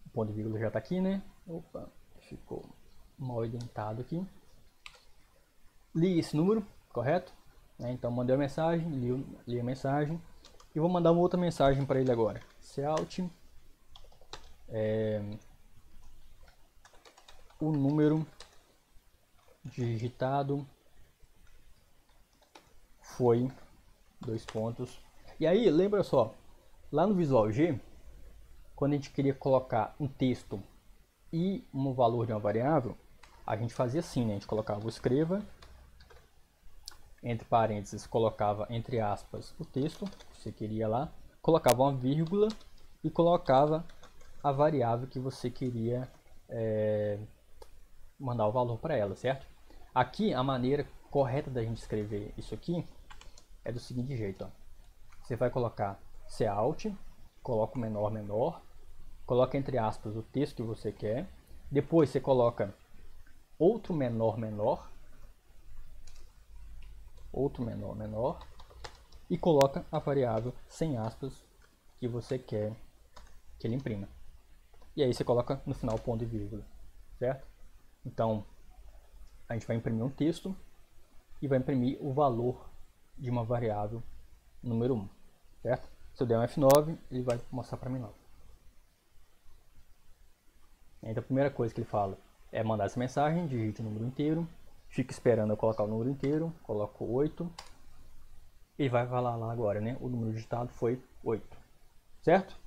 o ponto e vírgula já está aqui, né? Opa, ficou mal indentado aqui. Li esse número, correto? Então mandei a mensagem, li a mensagem e vou mandar uma outra mensagem para ele agora. Cout o número digitado foi 2 pontos. E aí, lembra só, lá no Visual G, quando a gente queria colocar um texto e um valor de uma variável, a gente fazia assim, né? A gente colocava o escreva, entre parênteses, colocava entre aspas o texto que você queria lá, colocava uma vírgula e colocava a variável que você queria mandar o valor para ela, certo? Aqui a maneira correta da gente escrever isso aqui é do seguinte jeito, ó. Você vai colocar cout, coloca o menor menor, coloca entre aspas o texto que você quer, depois você coloca outro menor menor, e coloca a variável sem aspas que você quer que ele imprima. E aí você coloca no final ponto e vírgula, certo? Então, a gente vai imprimir um texto e vai imprimir o valor de uma variável número 1, certo? Se eu der um F9, ele vai mostrar para mim lá. Então a primeira coisa que ele fala é mandar essa mensagem, digite o número inteiro, fica esperando eu colocar o número inteiro, coloco 8, e vai falar lá agora, né? O número digitado foi 8, certo?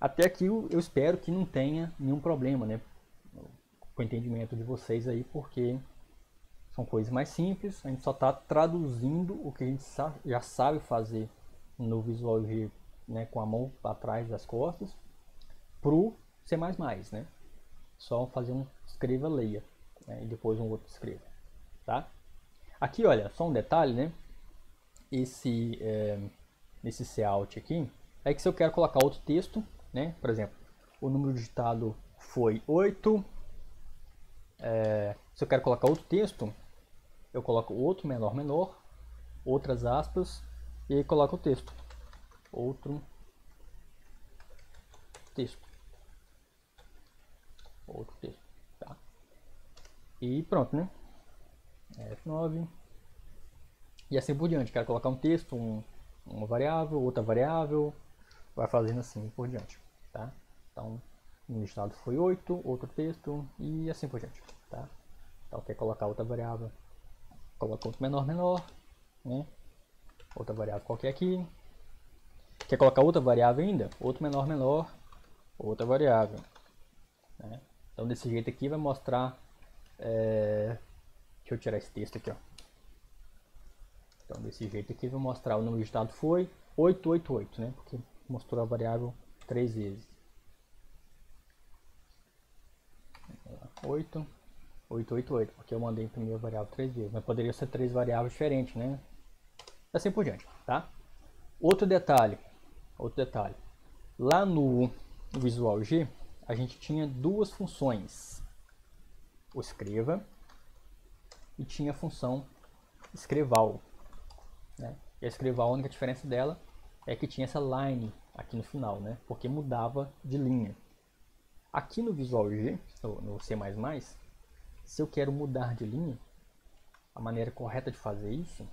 Até aqui eu espero que não tenha nenhum problema, né? Com o entendimento de vocês aí, porque são coisas mais simples, a gente só está traduzindo o que a gente já sabe fazer no Visual G, né, com a mão atrás das costas, pro C++, né? Só fazer um escreva, leia, né, e depois um outro escreva, tá? Aqui, olha, só um detalhe, né? Esse cout aqui, é que se eu quero colocar outro texto, né? Por exemplo, o número digitado foi 8, se eu quero colocar outro texto, eu coloco outro menor menor, outras aspas, e aí coloco o texto. Outro texto. Outro texto. Tá? E pronto, né? F9. E assim por diante. Quero colocar um texto, uma variável, outra variável. Vai fazendo assim por diante. Tá? Então, no estado foi 8, outro texto e assim por diante. Tá? Então, quer colocar outra variável, coloca outro menor menor, né? Outra variável qualquer aqui. Quer colocar outra variável ainda? Outro menor menor, outra variável. Né? Então desse jeito aqui vai mostrar. Deixa eu tirar esse texto aqui, ó. Então desse jeito aqui vai mostrar o número digitado foi 888, né? Porque mostrou a variável 3 vezes. 888, porque eu mandei imprimir a variável 3 vezes, mas poderia ser 3 variáveis diferentes, né? Assim por diante, tá? Outro detalhe, lá no Visual G, a gente tinha duas funções, o escreva e tinha a função escreval, né? E a escreval, a única diferença dela é que tinha essa line aqui no final, né? Porque mudava de linha. Aqui no Visual G, no C++, se eu quero mudar de linha, a maneira correta de fazer isso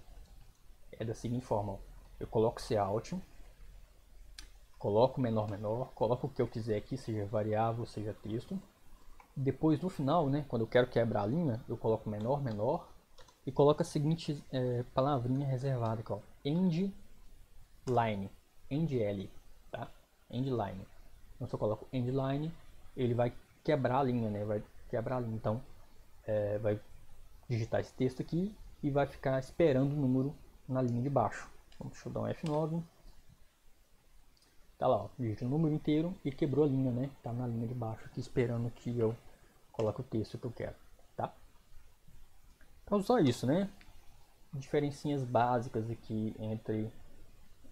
é da seguinte forma: ó. Eu coloco cout, coloco menor menor, coloco o que eu quiser aqui, seja variável, seja texto. Depois no final, né, quando eu quero quebrar a linha, eu coloco menor menor e coloco a seguinte palavrinha reservada aqui, ó, end line, end l, tá? End line. Então se eu coloco end line, ele vai quebrar a linha, né? Vai quebrar a linha. Então vai digitar esse texto aqui e vai ficar esperando o número na linha de baixo. Então, deixa eu dar um F9. Tá lá, ó, digita o número inteiro e quebrou a linha, né? Tá na linha de baixo aqui esperando que eu coloque o texto que eu quero, tá? Então só isso, né? Diferencinhas básicas aqui entre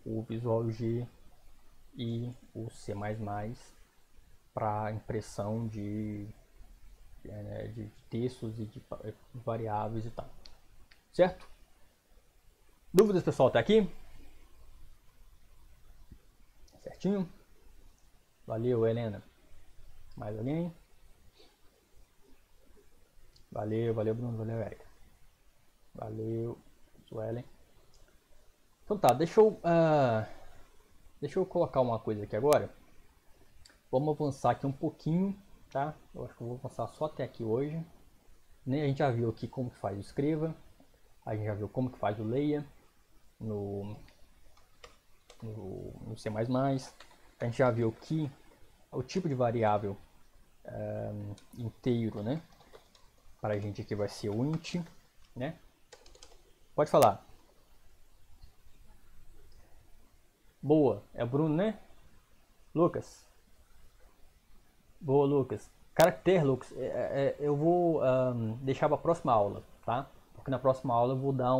o Visual G e o C++ para impressão de textos e de variáveis e tal, certo? Dúvidas, pessoal, até aqui? Certinho? Valeu, Helena. Mais alguém? Valeu, Bruno, valeu, Erika. Valeu, Suelen. Então tá, deixa eu colocar uma coisa aqui agora. Vamos avançar aqui um pouquinho, tá? Eu acho que eu vou avançar só até aqui hoje. A gente já viu aqui como que faz o escreva. A gente já viu como que faz o leia no C++. A gente já viu que o tipo de variável inteiro, né? Para a gente aqui vai ser o int, né? Pode falar. Boa, é o Bruno, né? Lucas. Boa, Lucas. Caractere, Lucas, eu vou deixar para a próxima aula, tá? Porque na próxima aula eu vou dar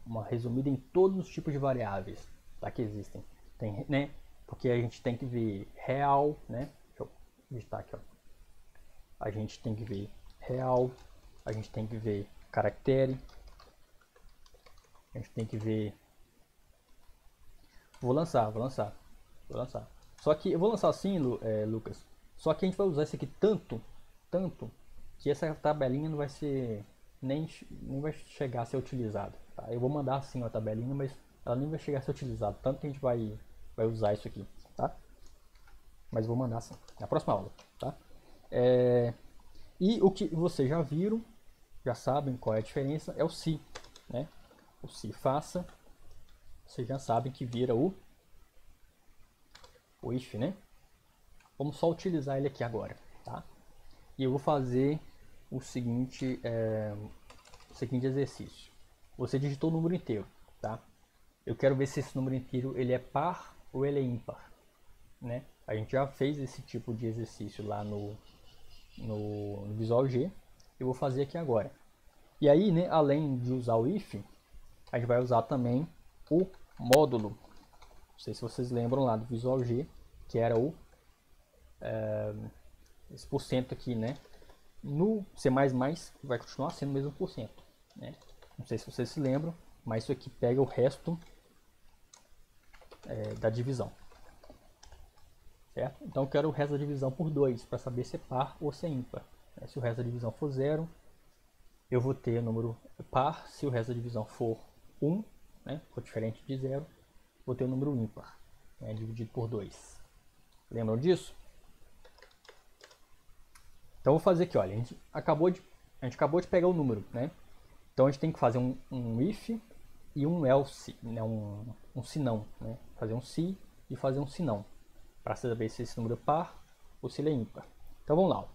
uma resumida em todos os tipos de variáveis, tá, que existem. Tem, né? Porque a gente tem que ver real, né? Deixa eu digitar aqui, ó. A gente tem que ver real, a gente tem que ver caractere, a gente tem que ver... Vou lançar. Só que eu vou lançar assim, Lucas. Só que a gente vai usar isso aqui tanto, que essa tabelinha não vai ser nem vai chegar a ser utilizada. Tá? Eu vou mandar assim uma tabelinha, mas ela nem vai chegar a ser utilizada. Tanto que a gente vai usar isso aqui, tá? Mas vou mandar assim na próxima aula, tá? E o que vocês já viram, já sabem qual é a diferença, é o se, né? O se faça, vocês já sabem que vira o if, né? Vamos só utilizar ele aqui agora, tá? E eu vou fazer o seguinte exercício. Você digitou o número inteiro, tá? Eu quero ver se esse número inteiro ele é par ou ele é ímpar, né? A gente já fez esse tipo de exercício lá no Visual G. Eu vou fazer aqui agora. E aí, né, além de usar o if, a gente vai usar também o módulo. Não sei se vocês lembram lá do Visual G, que era o esse porcento aqui, né? No C++ vai continuar sendo o mesmo porcento, né? Não sei se vocês se lembram, mas isso aqui pega o resto da divisão, certo? Então eu quero o resto da divisão por 2 para saber se é par ou se é ímpar. Se o resto da divisão for 0, eu vou ter o número par. Se o resto da divisão for 1, né, for diferente de 0, vou ter o número ímpar, né, dividido por 2. Lembram disso? Então eu vou fazer aqui, olha, a gente acabou de pegar o número, né? Então a gente tem que fazer um if e um else, né? um senão, né? Fazer um se e fazer um senão, para saber se esse número é par ou se ele é ímpar. Então vamos lá.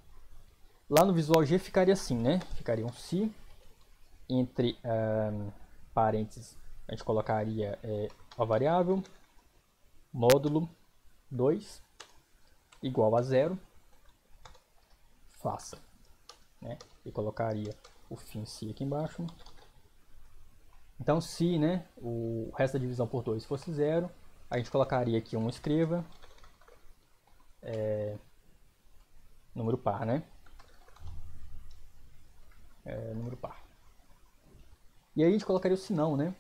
Lá no Visual G ficaria assim, né? Ficaria um se, entre parênteses, a gente colocaria a variável módulo 2 igual a 0, faça, né? E colocaria o fim se aqui embaixo. Então se, né, o resto da divisão por 2 fosse 0, a gente colocaria aqui um escreva número par, né? Número par. E aí a gente colocaria o senão, né?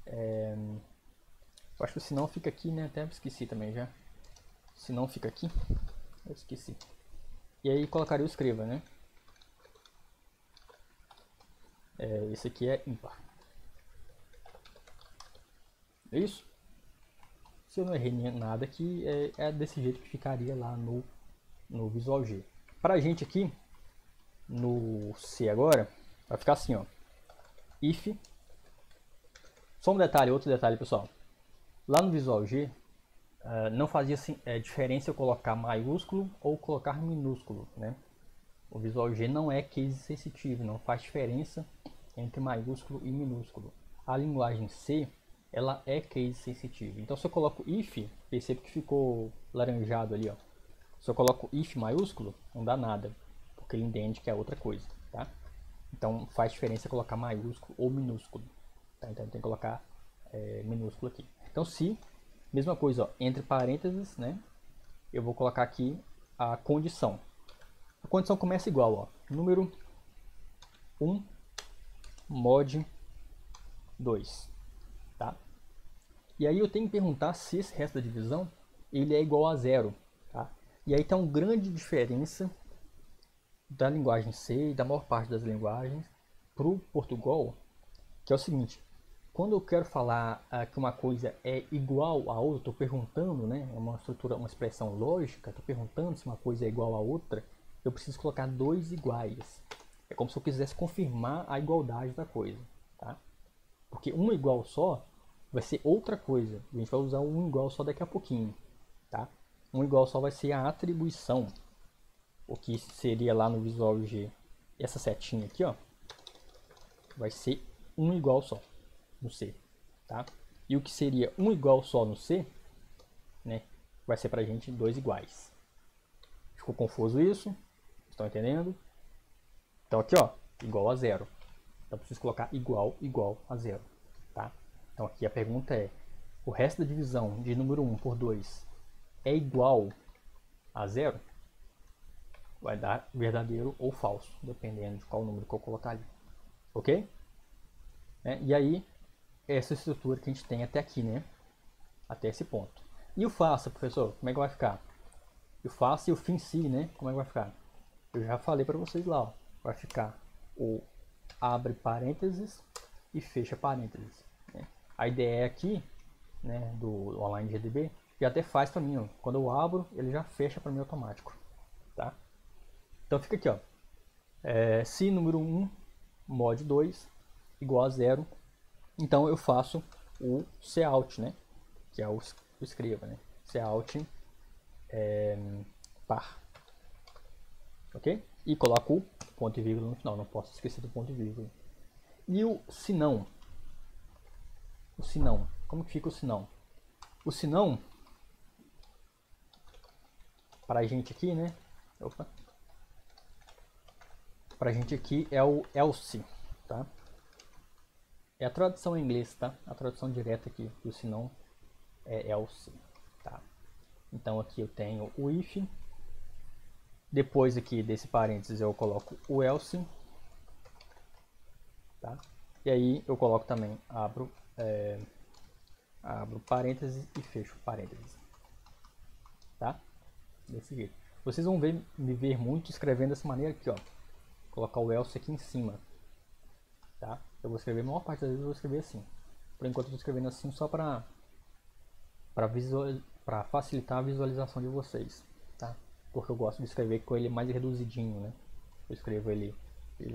Eu acho que o senão fica aqui, né? Até esqueci também já. Se não fica aqui, eu esqueci. E aí colocaria o escreva, né? Esse aqui é ímpar. É isso? Se eu não errei nada aqui, é desse jeito que ficaria lá no Visual G. Pra gente aqui, no C agora, vai ficar assim, ó. If. Só um detalhe, outro detalhe, pessoal. Lá no Visual G, não fazia diferença eu colocar maiúsculo ou colocar minúsculo, né? O Visual G não é case sensitive, não faz diferença entre maiúsculo e minúsculo. A linguagem C, ela é case sensitive. Então se eu coloco if, percebe que ficou laranjado ali, ó. Se eu coloco if maiúsculo, não dá nada, porque ele entende que é outra coisa, tá? Então faz diferença colocar maiúsculo ou minúsculo, tá? Então tem que colocar minúsculo aqui. Então se, mesma coisa, ó, entre parênteses, né? Eu vou colocar aqui a condição. A condição começa igual, ó, número 1 mod 2, tá? E aí eu tenho que perguntar se esse resto da divisão ele é igual a 0, tá? E aí tem uma grande diferença da linguagem C e da maior parte das linguagens para o Portugal, que é o seguinte: quando eu quero falar que uma coisa é igual a outra, estou perguntando, né? É uma estrutura, uma expressão lógica, estou perguntando se uma coisa é igual a outra, eu preciso colocar dois iguais. É como se eu quisesse confirmar a igualdade da coisa, tá? Porque um igual só vai ser outra coisa. A gente vai usar um igual só daqui a pouquinho, tá? Um igual só vai ser a atribuição, o que seria lá no Visual G, essa setinha aqui, ó, vai ser um igual só no C, tá? E o que seria um igual só no C, né, vai ser pra gente dois iguais. Ficou confuso isso? Estão entendendo? Então aqui, ó, igual a 0. Então eu preciso colocar igual a 0, tá? Então aqui a pergunta é: o resto da divisão de número 1 por 2 é igual a 0? vai dar verdadeiro ou falso, dependendo de qual número que eu colocar ali. Ok? E aí, essa estrutura que a gente tem até aqui, né? Até esse ponto. E o faça, professor, como é que vai ficar? O faça e o fim si, né? Como é que vai ficar? Eu já falei para vocês lá, ó. Vai ficar o abre parênteses e fecha parênteses. Né? A ideia aqui, né, do online GDB, já até faz para mim, ó. Quando eu abro, ele já fecha para mim automático, tá? Então fica aqui, ó. Se número 1 mod 2 igual a 0, então eu faço o cout, né? Que é o escreva, né? Cout par. Ok? E coloco o ponto e vírgula no final, não posso esquecer do ponto e vírgula. E o senão? O senão. Como que fica o senão? O senão, para a gente aqui, né? Opa. Para a gente aqui é o else, tá? É a tradução em inglês, tá? A tradução direta aqui do senão é else, tá? Então aqui eu tenho o if. Depois aqui desse parênteses eu coloco o else, tá? E aí eu coloco também, abro parênteses e fecho parênteses, tá? Desse jeito. Vocês vão me ver muito escrevendo dessa maneira aqui, ó. Colocar o else aqui em cima, tá? Eu vou escrever, a maior parte das vezes eu vou escrever assim. Por enquanto eu estou escrevendo assim só para facilitar a visualização de vocês, tá? Porque eu gosto de escrever com ele mais reduzidinho, né? Eu escrevo ele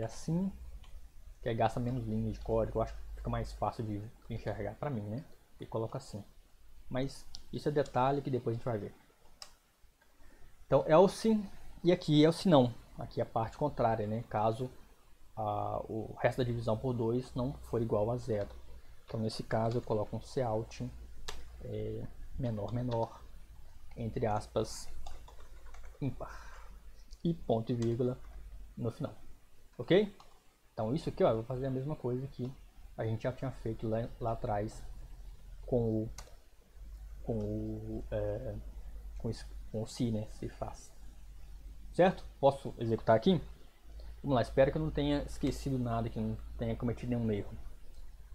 assim, que aí gasta menos linhas de código, eu acho que fica mais fácil de enxergar para mim, né? E coloco assim. Mas isso é detalhe que depois a gente vai ver. Então, else, e aqui é o se não. Aqui é a parte contrária, né? Caso o resto da divisão por 2 não for igual a 0. Então, nesse caso, eu coloco um cout menor, entre aspas, ímpar. E ponto e vírgula no final. Ok? Então, isso aqui, ó, eu vou fazer a mesma coisa que a gente já tinha feito lá atrás com o se, né? Se faz. Certo? Posso executar aqui? Vamos lá, espero que eu não tenha esquecido nada, que não tenha cometido nenhum erro.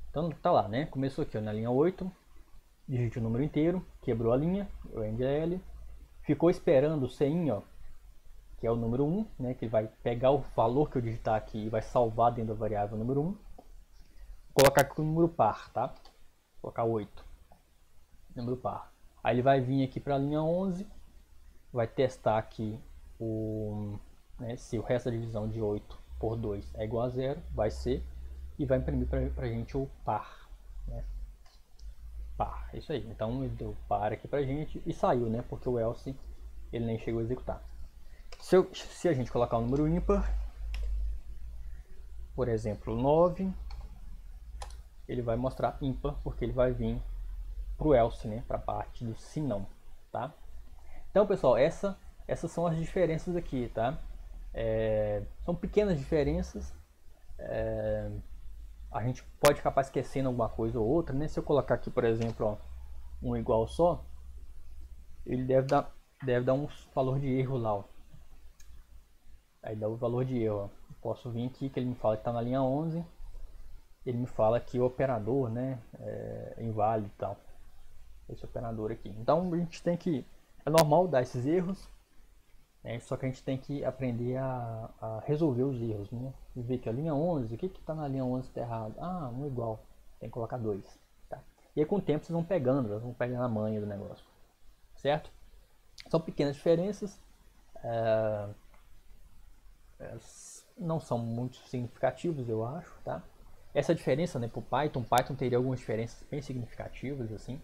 Então tá lá, né? Começou aqui ó, na linha 8, digite o número inteiro, quebrou a linha, o NDL, ficou esperando o CIN, ó, que é o número 1, né? Que vai pegar o valor que eu digitar aqui e vai salvar dentro da variável número 1. Vou colocar aqui o número par, tá? Vou colocar 8, número par. Aí ele vai vir aqui para a linha 11, vai testar aqui se o resto da divisão de 8 por 2 é igual a 0, vai ser, e vai imprimir para a gente o par, né? Par, isso aí. Então ele deu par aqui para a gente e saiu, né? Porque o else ele nem chegou a executar. Se a gente colocar um número ímpar, por exemplo 9, ele vai mostrar ímpar porque ele vai vir para o else, né? Para a parte do se não, tá? Então pessoal, essas são as diferenças aqui, tá? São pequenas diferenças. A gente pode acabar esquecendo alguma coisa ou outra, né? Se eu colocar aqui, por exemplo, ó, um igual só, ele deve dar um valor de erro lá, ó. Aí dá o valor de erro, ó. Posso vir aqui que ele me fala que está na linha 11, ele me fala que o operador, né, é inválido e tal. Esse operador aqui. Então a gente tem que, é normal dar esses erros, só que a gente tem que aprender a resolver os erros, né? E ver que a linha 11, o que está na linha 11 está errado? Ah, um igual, tem que colocar 2. Tá? E aí com o tempo vocês vão pegando a manha do negócio, certo? São pequenas diferenças, não são muito significativas, eu acho, tá? Essa diferença, né, para o Python teria algumas diferenças bem significativas, assim.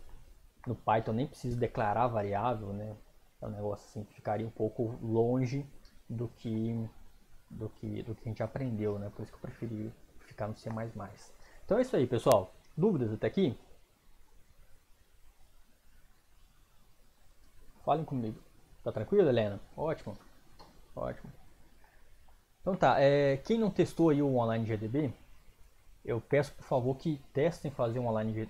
No Python nem precisa declarar variável, né? É um negócio assim que ficaria um pouco longe do que a gente aprendeu, né? Por isso que eu preferi ficar no C++. Então é isso aí, pessoal. Dúvidas até aqui? Falem comigo. Tá tranquilo, Helena? Ótimo. Ótimo. Então tá, quem não testou aí o Online GDB, eu peço por favor que testem fazer um online,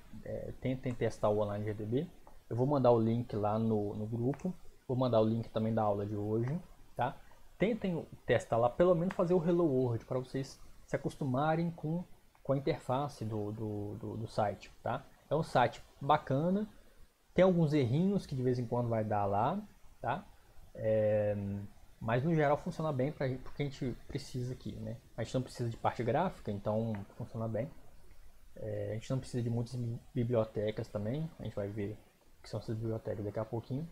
tentem testar o Online GDB. Eu vou mandar o link lá no grupo. Vou mandar o link também da aula de hoje, tá? tentem testar lá, pelo menos fazer o Hello World, para vocês se acostumarem com a interface do site, tá? É um site bacana, tem alguns errinhos que de vez em quando vai dar lá, tá? Mas no geral funciona bem para o que a gente precisa aqui, né? A gente não precisa de parte gráfica, então funciona bem. A gente não precisa de muitas bibliotecas também, a gente vai ver o que são essas bibliotecas daqui a pouquinho.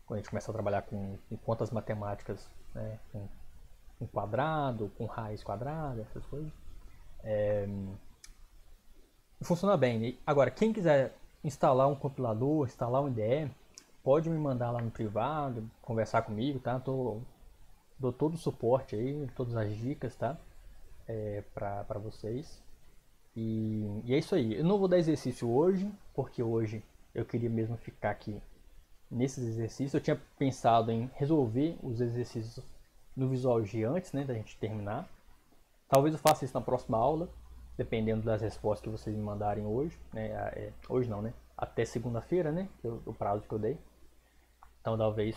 Quando a gente começa a trabalhar com contas matemáticas, né? Com quadrado, com raiz quadrada, essas coisas. Funciona bem. Agora, quem quiser instalar um compilador, instalar um IDE, pode me mandar lá no privado, conversar comigo, tá? Dou todo o suporte aí, todas as dicas, tá? Para vocês. E é isso aí. Eu não vou dar exercício hoje, porque hoje eu queria mesmo ficar aqui nesses exercícios. Eu tinha pensado em resolver os exercícios no Visual G antes, né, da gente terminar. Talvez eu faça isso na próxima aula, dependendo das respostas que vocês me mandarem hoje. Né? Hoje não, né? Até segunda-feira, né? O prazo que eu dei. Então, talvez,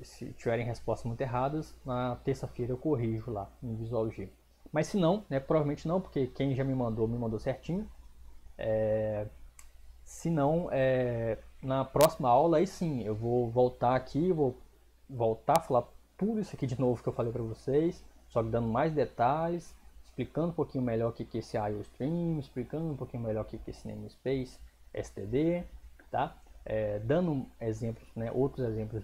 se tiverem respostas muito erradas, na terça-feira eu corrijo lá no Visual G. Mas se não, né, provavelmente não, porque quem já me mandou certinho. Se não, na próxima aula, aí sim, eu vou voltar aqui, vou voltar a falar tudo isso aqui de novo que eu falei para vocês, só que dando mais detalhes, explicando um pouquinho melhor o que é esse IOStream, explicando um pouquinho melhor o que é esse namespace std, tá? Dando exemplos, né, outros exemplos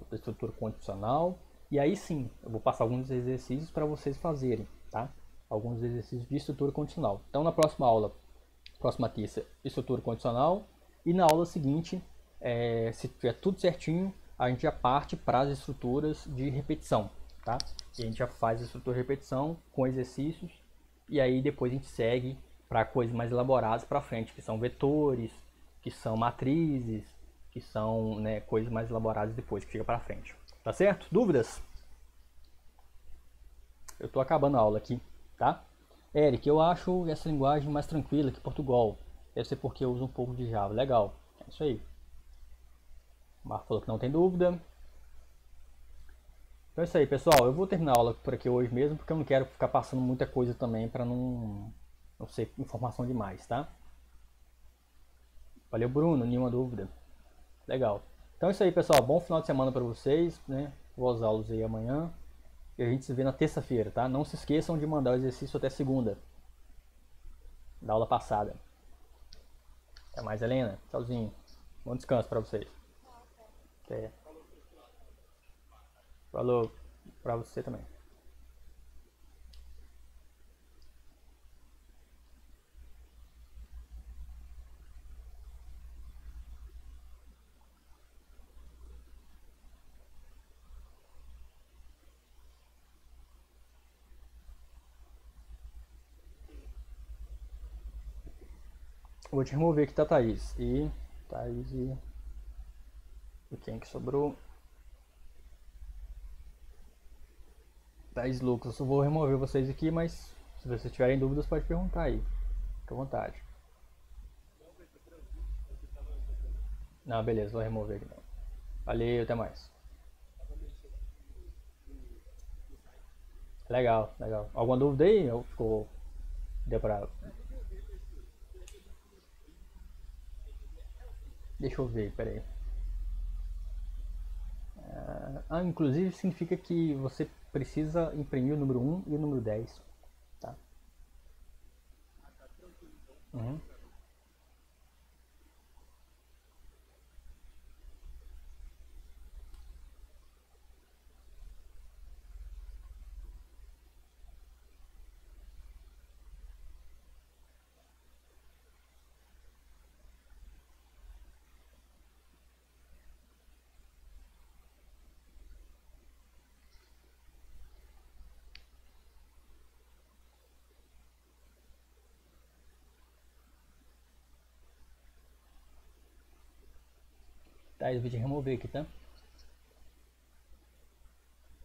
da estrutura condicional. E aí sim, eu vou passar alguns exercícios para vocês fazerem, tá? Alguns exercícios de estrutura condicional. Então, na próxima aula, próxima terça, estrutura condicional. E na aula seguinte, se tiver tudo certinho, a gente já parte para as estruturas de repetição, tá? E a gente já faz a estrutura de repetição com exercícios. E aí depois a gente segue para coisas mais elaboradas para frente, que são vetores, que são matrizes, que são, né, coisas mais elaboradas depois, que fica para frente. Tá certo? Dúvidas? Eu estou acabando a aula aqui, tá? Eric, eu acho essa linguagem mais tranquila que Portugal. Deve ser porque eu uso um pouco de Java. Legal, é isso aí. O Marco falou que não tem dúvida. Então é isso aí, pessoal. Eu vou terminar a aula por aqui hoje mesmo, porque eu não quero ficar passando muita coisa também para não ser informação demais, tá? Valeu, Bruno, nenhuma dúvida. Legal. Então é isso aí, pessoal. Bom final de semana para vocês, né? Boas aulas aí amanhã. E a gente se vê na terça-feira, tá? Não se esqueçam de mandar o exercício até segunda, da aula passada. Até mais, Helena. Tchauzinho. Bom descanso para vocês. Até. Falou para você também. Vou te remover aqui, tá, Thaís? Thaís e quem que sobrou? Thaís Lucas. Eu só vou remover vocês aqui, mas se vocês tiverem dúvidas, pode perguntar aí. Fica à vontade. Não, beleza, vou remover aqui não. Valeu, até mais. Legal, legal. Alguma dúvida aí? Ou ficou. Deu pra. Deixa eu ver, peraí. Inclusive significa que você precisa imprimir o número 1 e o número 10. Tá? Uhum. Tá, eu vou te remover aqui, tá?